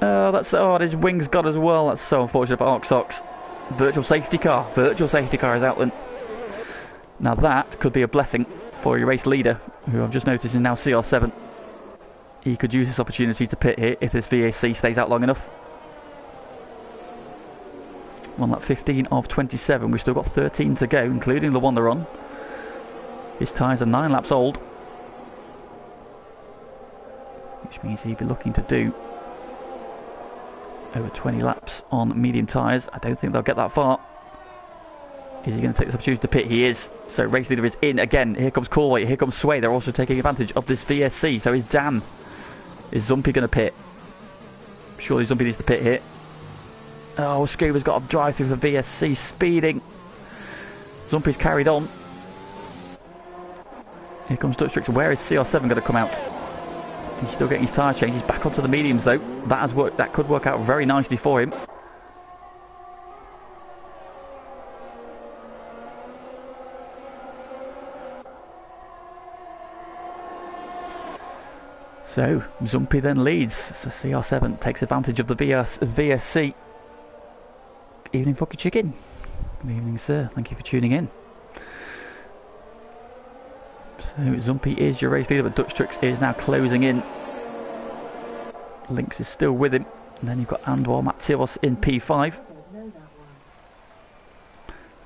Oh, that's... Oh, his wing's gone as well. That's so unfortunate for Oxox. Virtual safety car. Virtual safety car is out then. Now that could be a blessing for your race leader, who I've just noticed is now CR7. He could use this opportunity to pit here if this VAC stays out long enough. On lap 15 of 27, we've still got 13 to go, including the one they're on. His tyres are 9 laps old, which means he'd be looking to do over 20 laps on medium tyres. I don't think they'll get that far. Is he going to take this opportunity to pit? He is. So race leader is in again. Here comes Corway, here comes Sway. They're also taking advantage of this VSC. So is Dan. Is Zumpy going to pit? Surely Zumpy needs to pit here. Oh, Scuba's got to drive through the VSC, speeding. Zumpy's carried on. Here comes Dutch Tricks. Where is CR7 going to come out? He's still getting his tyre changed. He's back onto the mediums though. That has worked. That could work out very nicely for him. So Zumpy then leads. So CR7 takes advantage of the VSC. Evening Fucky Chicken. Good evening, sir. Thank you for tuning in. So Zumpy is your race leader, but Dutch Tricks is now closing in. Lynx is still with him. And then you've got Andwar Matios in P5.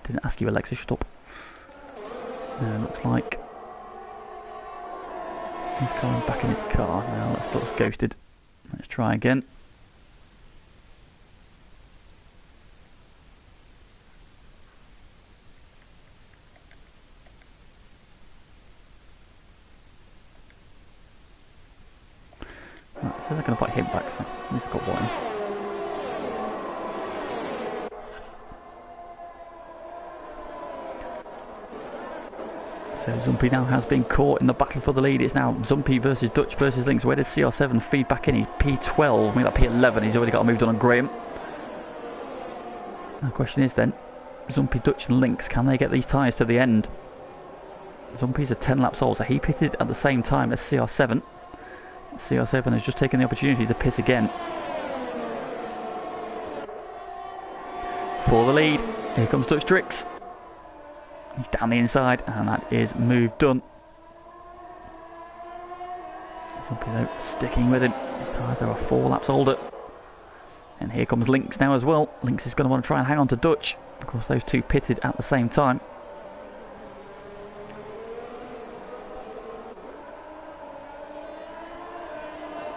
Didn't ask you, Alexa, shut up. Looks like he's coming back in his car. Now that's looks ghosted. Let's try again. Right, it says I can invite him back, so at least I've got one. So Zumpy now has been caught in the battle for the lead. It's now Zumpy versus Dutch versus Lynx. Where did CR7 feed back in? He's P12, maybe that P11. He's already got moved on Graham. The question is then, Zumpy, Dutch and Lynx, can they get these tyres to the end? Zumpy's a 10 laps old, so he pitted at the same time as CR7. CR7 has just taken the opportunity to pit again. For the lead, here comes Dutch Tricks. He's down the inside, and that is move done. Zumpy though sticking with him. His tyres though are 4 laps older. And here comes Lynx now as well. Lynx is going to want to try and hang on to Dutch. Of course, those two pitted at the same time.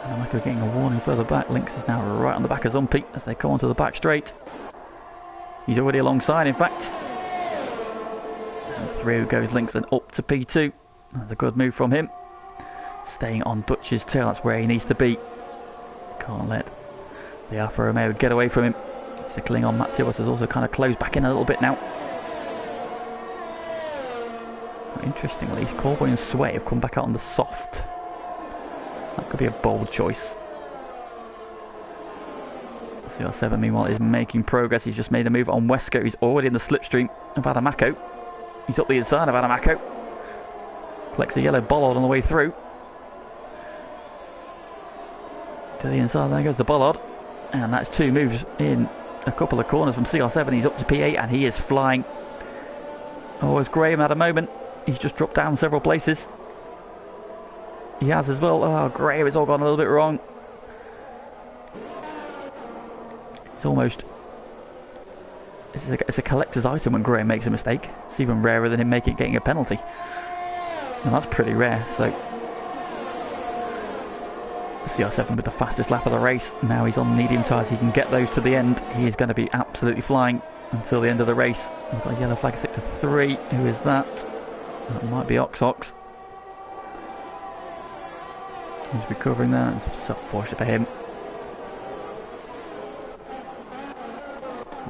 And Mako getting a warning further back. Lynx is now right on the back of Zumpy as they come onto the back straight. He's already alongside, in fact. And through goes Lynx, then up to P2. That's a good move from him. Staying on Dutch's tail, that's where he needs to be. Can't let the Alfa Romeo get away from him. He's cling on. Matios has also kind of closed back in a little bit now. Interestingly, Corboy and Sway have come back out on the soft. That could be a bold choice. CR7 meanwhile is making progress. He's just made a move on Wesco. He's already in the slipstream of Adamako. He's up the inside of Adamako. Collects a yellow bollard on the way through. To the inside, there goes the bollard. And that's 2 moves in a couple of corners from CR7. He's up to P8 and he is flying. Oh, as Graham had a moment. He's just dropped down several places. He has as well. Oh, Graham, it's all gone a little bit wrong. It's almost... It's a collector's item when Graham makes a mistake. It's even rarer than him getting a penalty. And that's pretty rare, so... CR7 with the fastest lap of the race. Now he's on medium tyres. He can get those to the end. He is going to be absolutely flying until the end of the race. We've got a yellow flag sector 3. Who is that? That might be Ox. He's recovering there. It's unfortunate for him.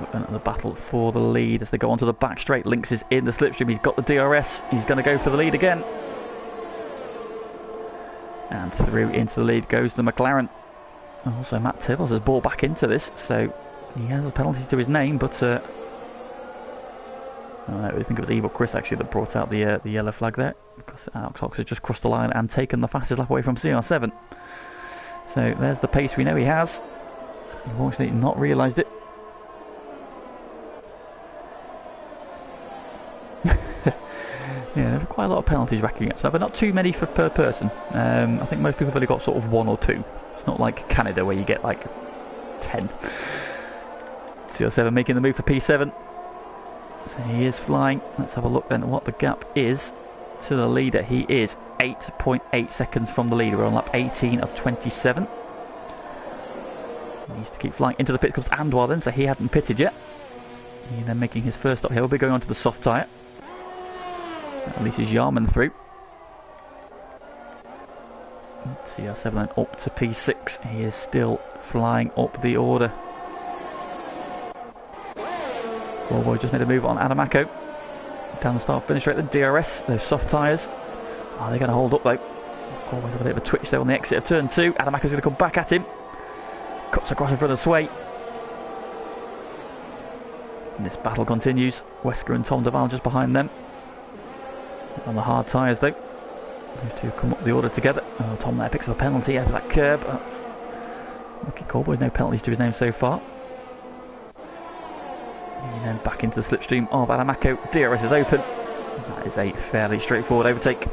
Looking at the battle for the lead as they go onto the back straight. Lynx is in the slipstream. He's got the DRS. He's going to go for the lead again. And through into the lead goes the McLaren. Also, Matt Tibbles has brought back into this, so he has a penalty to his name, but I think it was Evil Chris actually that brought out the yellow flag there, because Ox has just crossed the line and taken the fastest lap away from CR7. So there's the pace we know he has. He's obviously not realised it. quite a lot of penalties racking up, so but not too many per person. I think most people have only got sort of 1 or 2. It's not like Canada where you get like 10. CR7 making the move for P7. So he is flying. Let's have a look then at what the gap is to the leader. He is 8.8 seconds from the leader. We're on lap 18 of 27. He needs to keep flying into the pits. Comes Andwar then, so he hadn't pitted yet. He then making his first stop here. He'll be going on to the soft tyre. At least he's Yarman through. CR7 then up to P6. He is still flying up the order. Boy just made a move on Adamako. Down the start finish rate, the DRS, those soft tyres. Are they going to hold up though? Always have a bit of a twitch there on the exit of turn 2. Adamako's going to come back at him. Cuts across in front of Sway. And this battle continues. Wesker and Tom Duval just behind them. On the hard tyres though. Those two come up the order together. Oh, Tom there picks up a penalty over that curb. That's lucky Corboy, no penalties to his name so far. And then back into the slipstream of Adamako. DRS is open. That is a fairly straightforward overtake.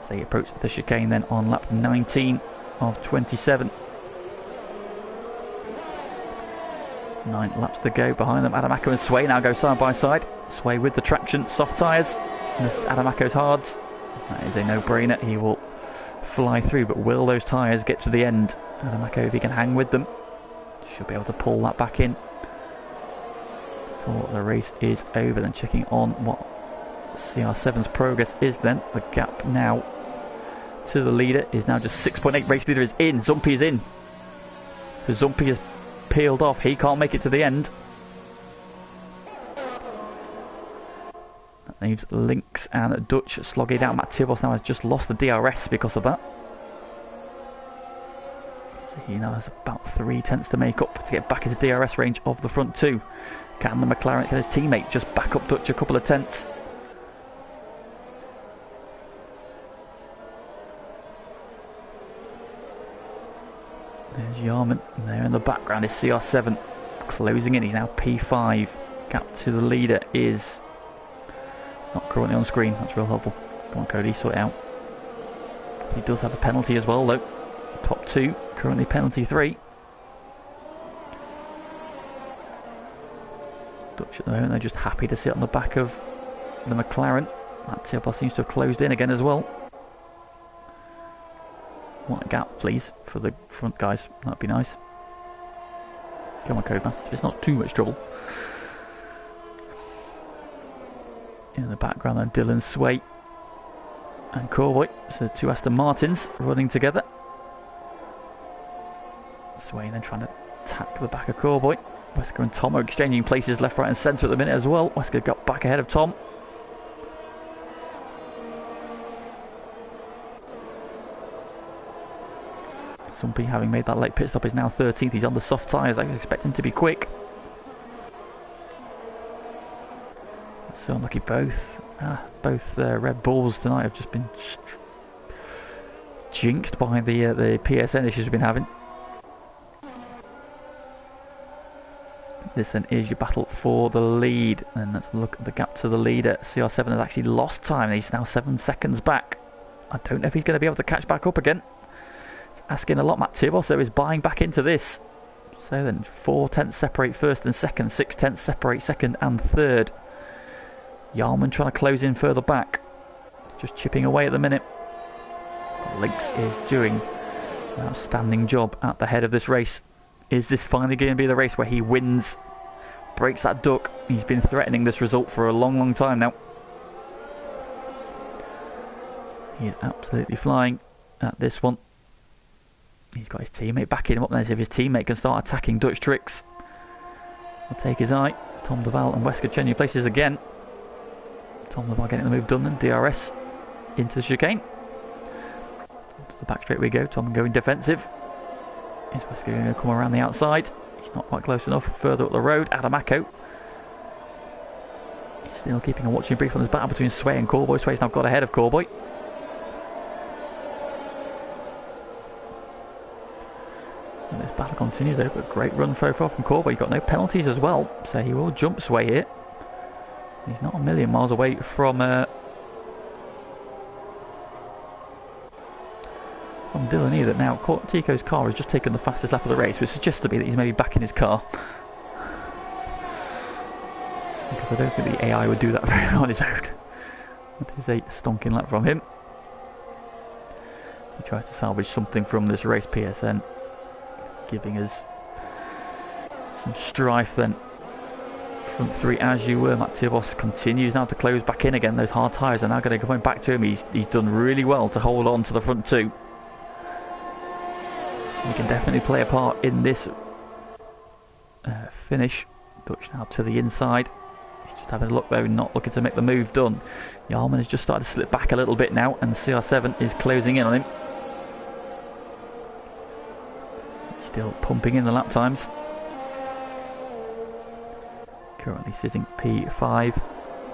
So he approaches the chicane then on lap 19 of 27. 9 laps to go behind them. Adamako and Sway now go side by side. Sway with the traction, soft tyres. And this is Adamako's hards. That is a no-brainer. He will fly through, but will those tyres get to the end? Adamako, if he can hang with them, should be able to pull that back in. The race is over. Then checking on what CR7's progress is then. The gap now to the leader is now just 6.8. Race leader is in. Zumpy is in. So Zumpy is peeled off. He can't make it to the end. That leaves Lynx and Dutch slogging out. Matt Tibos now has just lost the DRS because of that. So he now has about 3/10 to make up to get back into DRS range of the front two. Can the McLaren, can his teammate just back up Dutch a couple of tenths? There's Yarman, and there in the background is CR7 closing in. He's now P5. Gap to the leader is not currently on screen. That's real helpful. Come on, Cody, sort it out. He does have a penalty as well, though. Top 2, currently penalty 3. Dutch at the moment, they're just happy to sit on the back of the McLaren. That tailbar seems to have closed in again as well. Want a gap, please, for the front guys. That'd be nice. Come on, Codemasters, it's not too much trouble. In the background then, Dylan Sway and Corboy. So 2 Aston Martins running together. Sway then trying to attack the back of Corboy. Wesker and Tom are exchanging places left, right and centre at the minute as well. Wesker got back ahead of Tom. Sumpy, having made that late pit stop, is now 13th. He's on the soft tyres. I expect him to be quick. So unlucky both Red Bulls tonight have just been jinxed by the PSN issues we've been having. This then is your battle for the lead, and let's look at the gap to the leader. CR7 has actually lost time. He's now 7 seconds back. I don't know if he's going to be able to catch back up again. It's asking a lot. Matt Tib also is buying back into this. So then 4/10 separate first and second, 6/10 separate second and third. Yarman trying to close in further back, just chipping away at the minute. Lynx is doing an outstanding job at the head of this race. Is this finally going to be the race where he wins, breaks that duck? He's been threatening this result for a long, long time now. He is absolutely flying at this one. He's got his teammate backing him up there as if his teammate can start attacking Dutch tricks. Will take his eye. Tom Duval and Wesker changing places again. Tom Duval getting the move done then. DRS into the chicane. To the back straight we go. Tom going defensive. Is Wesker going to come around the outside? He's not quite close enough. Further up the road, Adamako. Still keeping a watching brief on this battle between Sway and Corboy. Sway's now got ahead of Corboy. And this battle continues though, but great run so far from Corboy. He got no penalties as well, so he will jump Sway here. He's not a million miles away from Dylan either. Now, Tico's car has just taken the fastest lap of the race, which suggests to me that he's maybe back in his car. Because I don't think the AI would do that very well on his own. That is a stonking lap from him. He tries to salvage something from this race, PSN, giving us some strife then. Front three as you were. Matt Tibos continues now to close back in again. Those hard tyres are now going to go back to him. He's done really well to hold on to the front two. He can definitely play a part in this finish. Dutch now to the inside. He's just having a look though, not looking to make the move done. Yarman has just started to slip back a little bit now, and CR7 is closing in on him. Still pumping in the lap times. Currently sitting P5,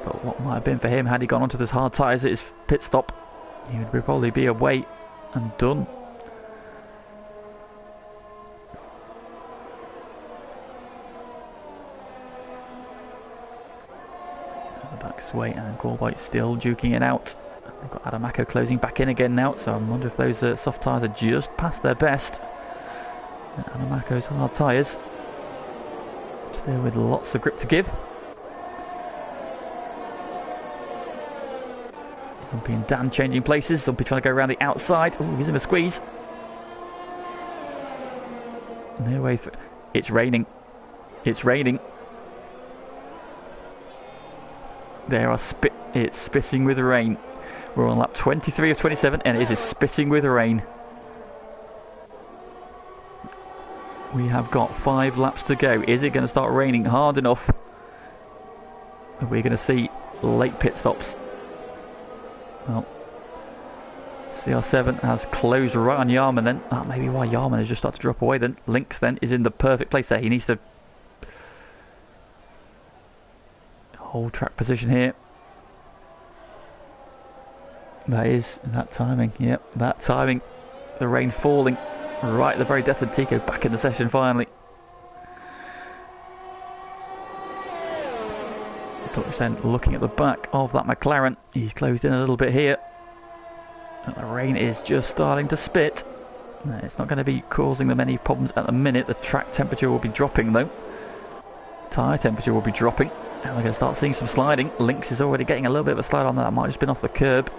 but what might have been for him had he gone onto those hard tyres at his pit stop, he would probably be away and done. Way and Gorbite still duking it out. They've got Adamako closing back in again now, so I wonder if those soft tyres are just past their best. And Adamako's hard tyres still with lots of grip to give. Zumpy and Dan changing places. Zumpy trying to go around the outside. Oh, gives him a squeeze. No way through. It's raining. It's raining. It's spitting with rain. We're on lap 23 of 27 and it is spitting with rain. We have got 5 laps to go. Is it going to start raining hard enough? Are we going to see late pit stops? Well, CR7 has closed right on Yarman then. That may be why Yarman has just started to drop away then. Lynx then is in the perfect place there. He needs to hold track position here. That timing. Yep, that timing. The rain falling right at the very death of Tico back in the session finally. Dutch then looking at the back of that McLaren. He's closed in a little bit here. And the rain is just starting to spit. It's not going to be causing them any problems at the minute. The track temperature will be dropping though. Tyre temperature will be dropping. And we're going to start seeing some sliding. Lynx is already getting a little bit of a slide on that. That might have just been off the curb.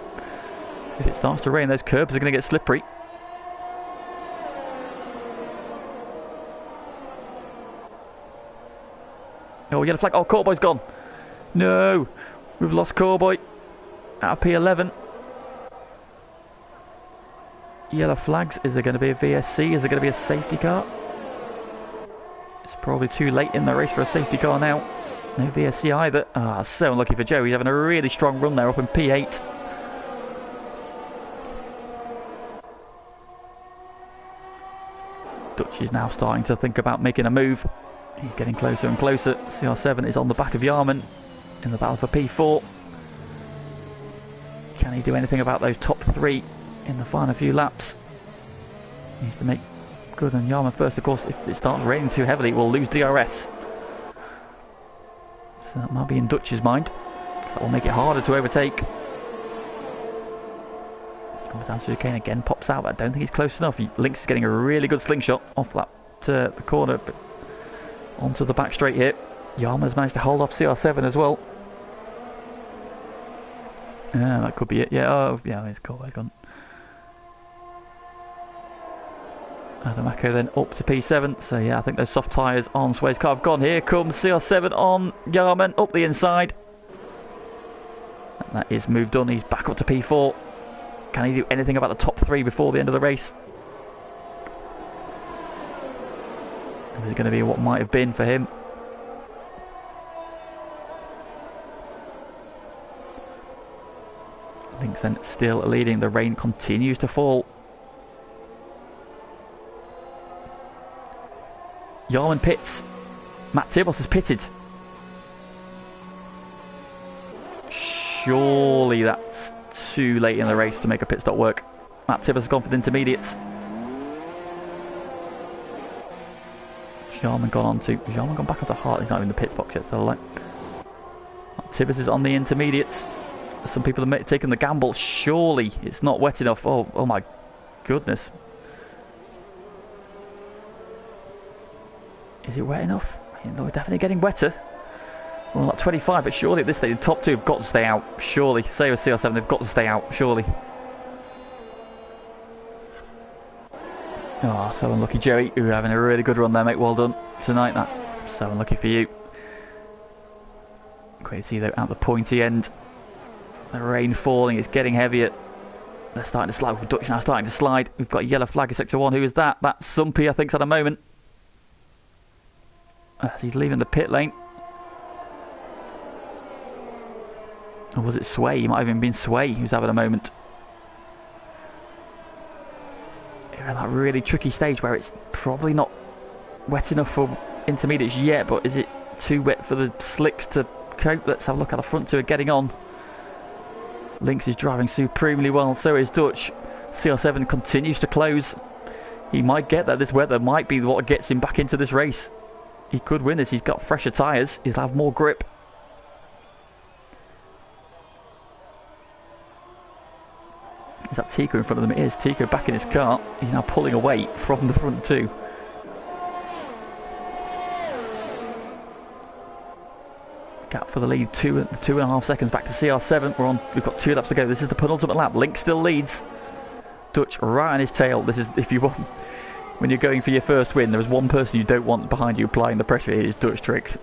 So if it starts to rain, those curbs are going to get slippery. Oh, yellow flag. Oh, Corboy's gone. No. We've lost Corboy. Out of P11. Yellow flags. Is there going to be a VSC? Is there going to be a safety car? It's probably too late in the race for a safety car now. No VSC either. Ah, so unlucky for Joe. He's having a really strong run there up in P8. Dutch is now starting to think about making a move. He's getting closer and closer. CR7 is on the back of Yarman in the battle for P4. Can he do anything about those top 3 in the final few laps? He needs to make good on Yarman first. Of course, if it starts raining too heavily, we'll lose DRS. So that might be in Dutch's mind. That will make it harder to overtake. Comes down to chicane again, pops out, but I don't think he's close enough. Lynx is getting a really good slingshot off that the corner, but onto the back straight here. Yarman has managed to hold off CR7 as well. Yeah, that could be it. Yeah, oh, yeah, it's cool. He's gone. Adamako then up to P7. So yeah, I think those soft tyres on Sway's car have gone. Here comes CR7 on Yarman up the inside. And that is moved on. He's back up to P4. Can he do anything about the top 3 before the end of the race? This is going to be what might have been for him. Lynx then still leading. The rain continues to fall. Yarman pits. Matt Tibos has pitted. Surely that's too late in the race to make a pit stop work. Matt Tibos has gone for the intermediates. Yarman gone back onto Hart. He's not in the pit box yet, so like. Tibbers is on the intermediates. Some people are taking the gamble. Surely it's not wet enough. Oh my goodness. Is it wet enough? We're definitely getting wetter. Well, not 25, but surely at this stage, the top two have got to stay out. Surely. Say with CR7, they've got to stay out. Surely. Oh, so unlucky, Joey. You're having a really good run there, mate. Well done tonight. That's so unlucky for you. Great to see, though, at the pointy end. The rain falling. It's getting heavier. They're starting to slide. Dutch now starting to slide. We've got a yellow flag in sector 1. Who is that? That's Sumpy, I think, at the moment. As he's leaving the pit lane. Or was it Sway? He might have even been Sway who's having a moment. You're in that really tricky stage where it's probably not wet enough for intermediates yet, but is it too wet for the slicks to cope? Let's have a look at the front two are getting on. Lynx is driving supremely well, so is Dutch. CR7 continues to close. He might get that. This weather might be what gets him back into this race. He could win this. He's got fresher tyres. He'll have more grip. Is that Tico in front of them? It is. Tico back in his car. He's now pulling away from the front two. Gap for the lead, 2.5 seconds back to CR7. We've got 2 laps to go. This is the penultimate lap. Link still leads. Dutch right on his tail. This is, if you want, when you're going for your first win, there is one person you don't want behind you applying the pressure. It is Dutch Tricks,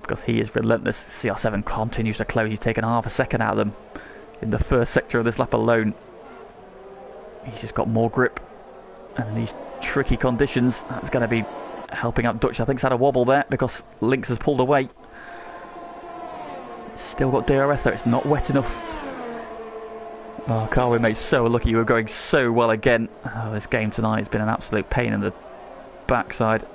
because he is relentless. CR7 continues to close. He's taken half a second out of them in the first sector of this lap alone. He's just got more grip, and in these tricky conditions, that's going to be helping out Dutch. I think he's had a wobble there because Lynx has pulled away. Still got DRS though. It's not wet enough. Oh, Carwin, mate, so lucky. You were going so well again. Oh, this game tonight has been an absolute pain in the backside.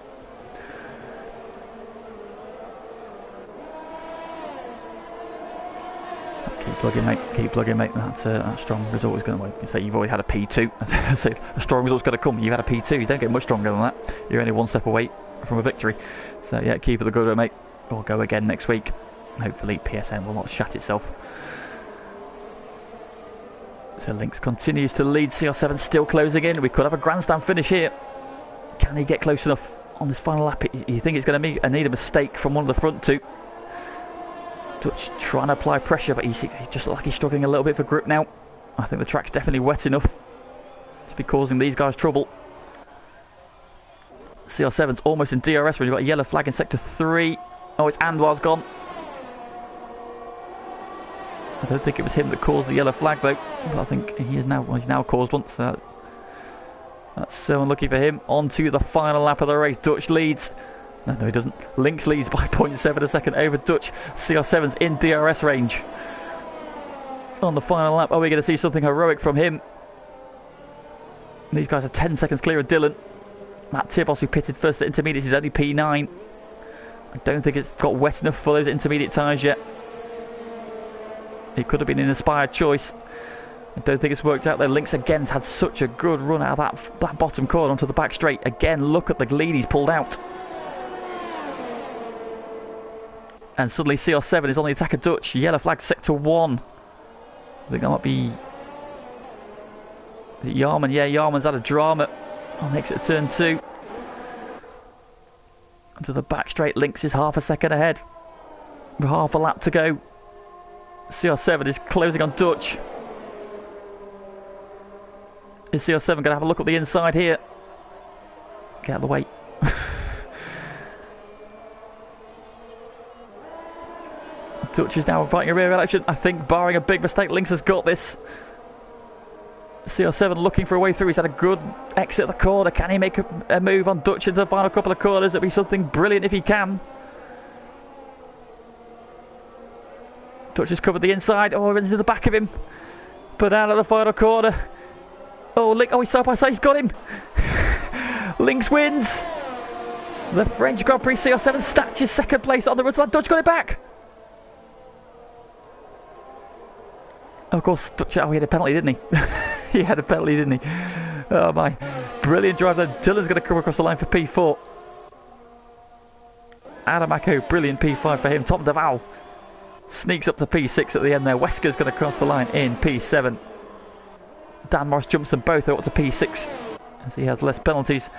Keep plugging, mate. Keep plugging, mate. That's a strong result is going to win. You say you've already had a P2. So a strong result's going to come. You've had a P2. You don't get much stronger than that. You're only one step away from a victory. So yeah, keep it the good way, mate. We'll go again next week. Hopefully PSN will not shat itself. So Lynx continues to lead. CR7 still closing in. We could have a grandstand finish here. Can he get close enough on this final lap? You think it's going to need a mistake from one of the front two? Dutch trying to apply pressure, but he just looks like he's struggling a little bit for grip now. I think the track's definitely wet enough to be causing these guys trouble. CR7's almost in DRS when you've got a yellow flag in sector 3. Oh, it's Anwar's gone. I don't think it was him that caused the yellow flag though, but I think he's now caused one, so that's so unlucky for him. On to the final lap of the race. Dutch leads. No, he doesn't. Lynx leads by 0.7 a second over Dutch. CR7's in DRS range. On the final lap, are we going to see something heroic from him? These guys are 10 seconds clear of Dylan. Matt Tibos, who pitted first at intermediates, is only P9. I don't think it's got wet enough for those intermediate tyres yet. It could have been an inspired choice. I don't think it's worked out there. Lynx again's had such a good run out of that bottom corner onto the back straight. Again, look at the lead he's pulled out. And suddenly CR7 is on the attack of Dutch. Yellow flag sector 1. I think that might be Yarman. Yeah, Yarman's had a drama on exit turn 2. Onto the back straight. Lynx is half a second ahead. With half a lap to go. CR7 is closing on Dutch. Is CR7 going to have a look at the inside here? Get out of the way. Dutch is now inviting a rear election. I think, barring a big mistake, Lynx has got this. CR7 looking for a way through. He's had a good exit of the corner. Can he make a move on Dutch into the final couple of corners? It'll be something brilliant if he can. Dutch has covered the inside. Oh, into the back of him. But out of the final corner. Oh, Lynx. Oh, he's side by side. He's got him. Lynx wins. The French Grand Prix. CR7 stacked his second place on the run to that. Dutch got it back. Of course, Dutch, oh, he had a penalty, didn't he? He had a penalty, didn't he? Oh my. Brilliant drive there. Dylan's going to come across the line for P4. Adamako, brilliant P5 for him. Tom Duval Sneaks up to P6 at the end there. Wesker's going to cross the line in P7. Dan Morris jumps them both up to P6 as he has less penalties.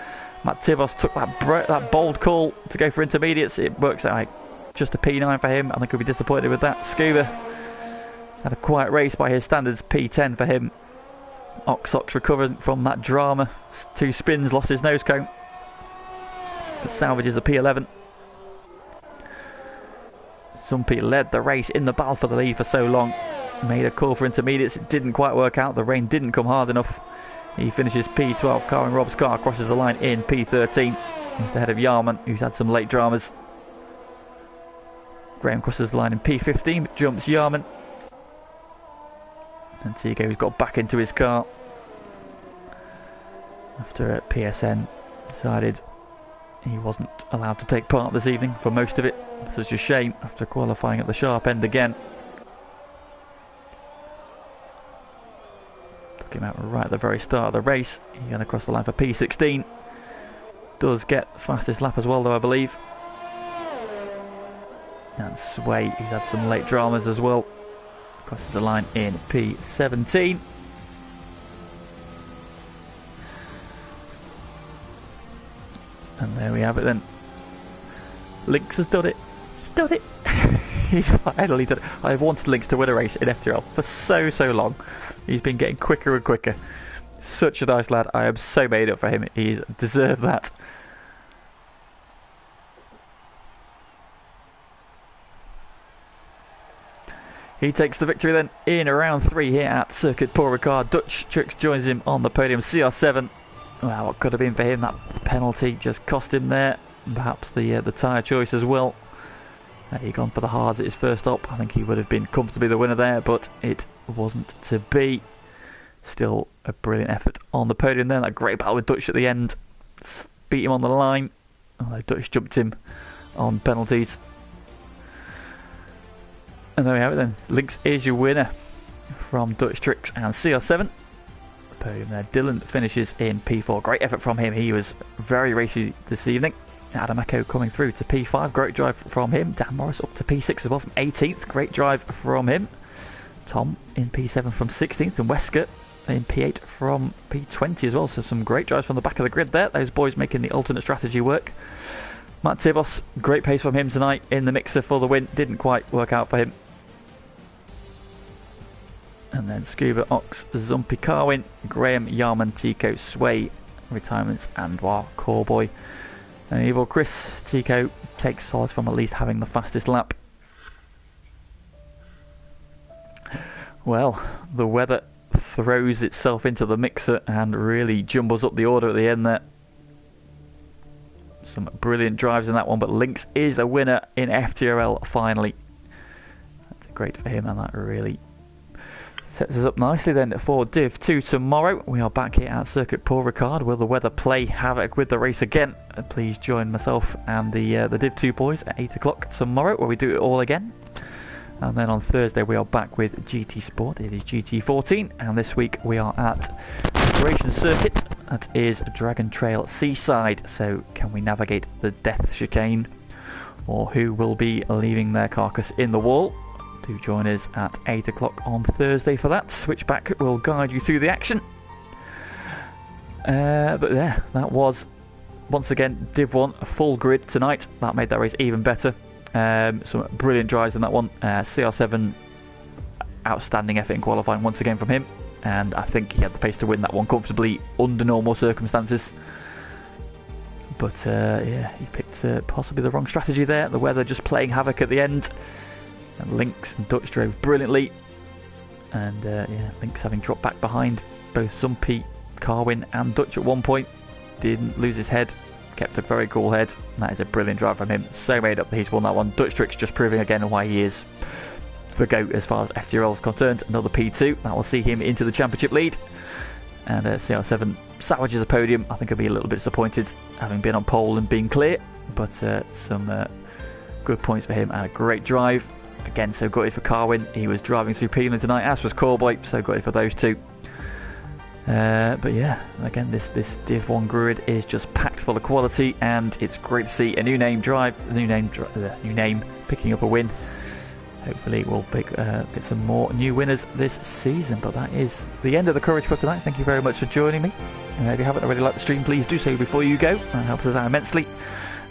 Matt Tivos took that bold call to go for intermediates. It works out just a P9 for him. I think he'll be disappointed with that. Scuba had a quiet race by his standards. P10 for him. Ox recovered from that drama. 2 spins, lost his nose cone. Salvages a P11. Zumpy led the race in the battle for the lead for so long. Made a call for intermediates. It didn't quite work out. The rain didn't come hard enough. He finishes P12. Car and Rob's car crosses the line in P13. He's the head of Yarman, who's had some late dramas. Graham crosses the line in P15, but jumps Yarman. And Tigo's got back into his car after PSN decided he wasn't allowed to take part this evening for most of it. Such a shame after qualifying at the sharp end again. Took him out right at the very start of the race. He's going to cross the line for P16. Does get the fastest lap as well though, I believe. And Sway, he's had some late dramas as well. Crosses the line in P17. And there we have it then. Lynx has done it. He's done it. He's finally done it. I've wanted Lynx to win a race in FTRL for so long. He's been getting quicker and quicker. Such a nice lad. I am so made up for him. He's deserved that. He takes the victory then in round 3 here at Circuit Paul Ricard. Dutch Tricks joins him on the podium. CR7. Well, what could have been for him, that penalty just cost him there. Perhaps the tyre choice as well. He'd gone for the hards at his first stop. I think he would have been comfortably the winner there, but it wasn't to be. Still a brilliant effort on the podium there. That great battle with Dutch at the end. Beat him on the line. Although Dutch jumped him on penalties. And there we have it then. Lynx is your winner from Dutch Tricks and CR7. Podium there. Dylan finishes in P4. Great effort from him. He was very racy this evening. Adam Echo coming through to P5. Great drive from him. Dan Morris up to P6 as well from 18th. Great drive from him. Tom in P7 from 16th. And Wesker in P8 from P20 as well. So some great drives from the back of the grid there. Those boys making the alternate strategy work. Matt Tivos, great pace from him tonight in the mixer for the win. Didn't quite work out for him. And then Scuba, Ox, Zumpy, Carwin, Graham, Yarman, Tico, Sway, Retirements, and Corboy. And Evil Chris, Tico takes solace from at least having the fastest lap. Well, the weather throws itself into the mixer and really jumbles up the order at the end there. Some brilliant drives in that one, but Lynx is a winner in FTRL finally. That's great for him, and that really sets us up nicely then for Div 2 tomorrow. We are back here at Circuit Paul Ricard. Will the weather play havoc with the race again? Please join myself and the Div 2 boys at 8 o'clock tomorrow, where we do it all again. And then on Thursday we are back with GT Sport. It is GT14, and this week we are at Operation Circuit. That is Dragon Trail Seaside. So can we navigate the death chicane, or who will be leaving their carcass in the wall? Do join us at 8 o'clock on Thursday for that. Switchback will guide you through the action. But yeah, that was once again Div 1, a full grid tonight. That made that race even better. Some brilliant drives in that one. CR7, outstanding effort in qualifying once again from him, and I think he had the pace to win that one comfortably under normal circumstances. But yeah, he picked possibly the wrong strategy there. The weather just playing havoc at the end. And Lynx and Dutch drove brilliantly, and yeah, Lynx having dropped back behind both Zumpy, Carwin and Dutch at one point, didn't lose his head, kept a very cool head, and that is a brilliant drive from him. So made up that he's won that one. Dutch Tricks just proving again why he is the GOAT as far as FTRL is concerned. Another P2, that will see him into the championship lead. And CR7 salvages a podium. I think he'll be a little bit disappointed having been on pole and being clear, but some good points for him and a great drive. Again, so gutted for Carwin. He was driving supremely tonight, as was Corboy, so gutted for those two. But yeah, again, this Div 1 grid is just packed full of quality, and it's great to see a new name picking up a win. hopefully we'll get some more new winners this season. But that is the end of the coverage for tonight. Thank you very much for joining me. And if you haven't already liked the stream, please do so before you go. That helps us out immensely.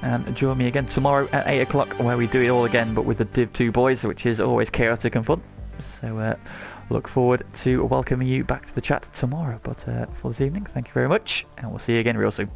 And join me again tomorrow at 8 o'clock, where we do it all again, but with the Div 2 boys, which is always chaotic and fun. So look forward to welcoming you back to the chat tomorrow. But for this evening, thank you very much, and we'll see you again real soon.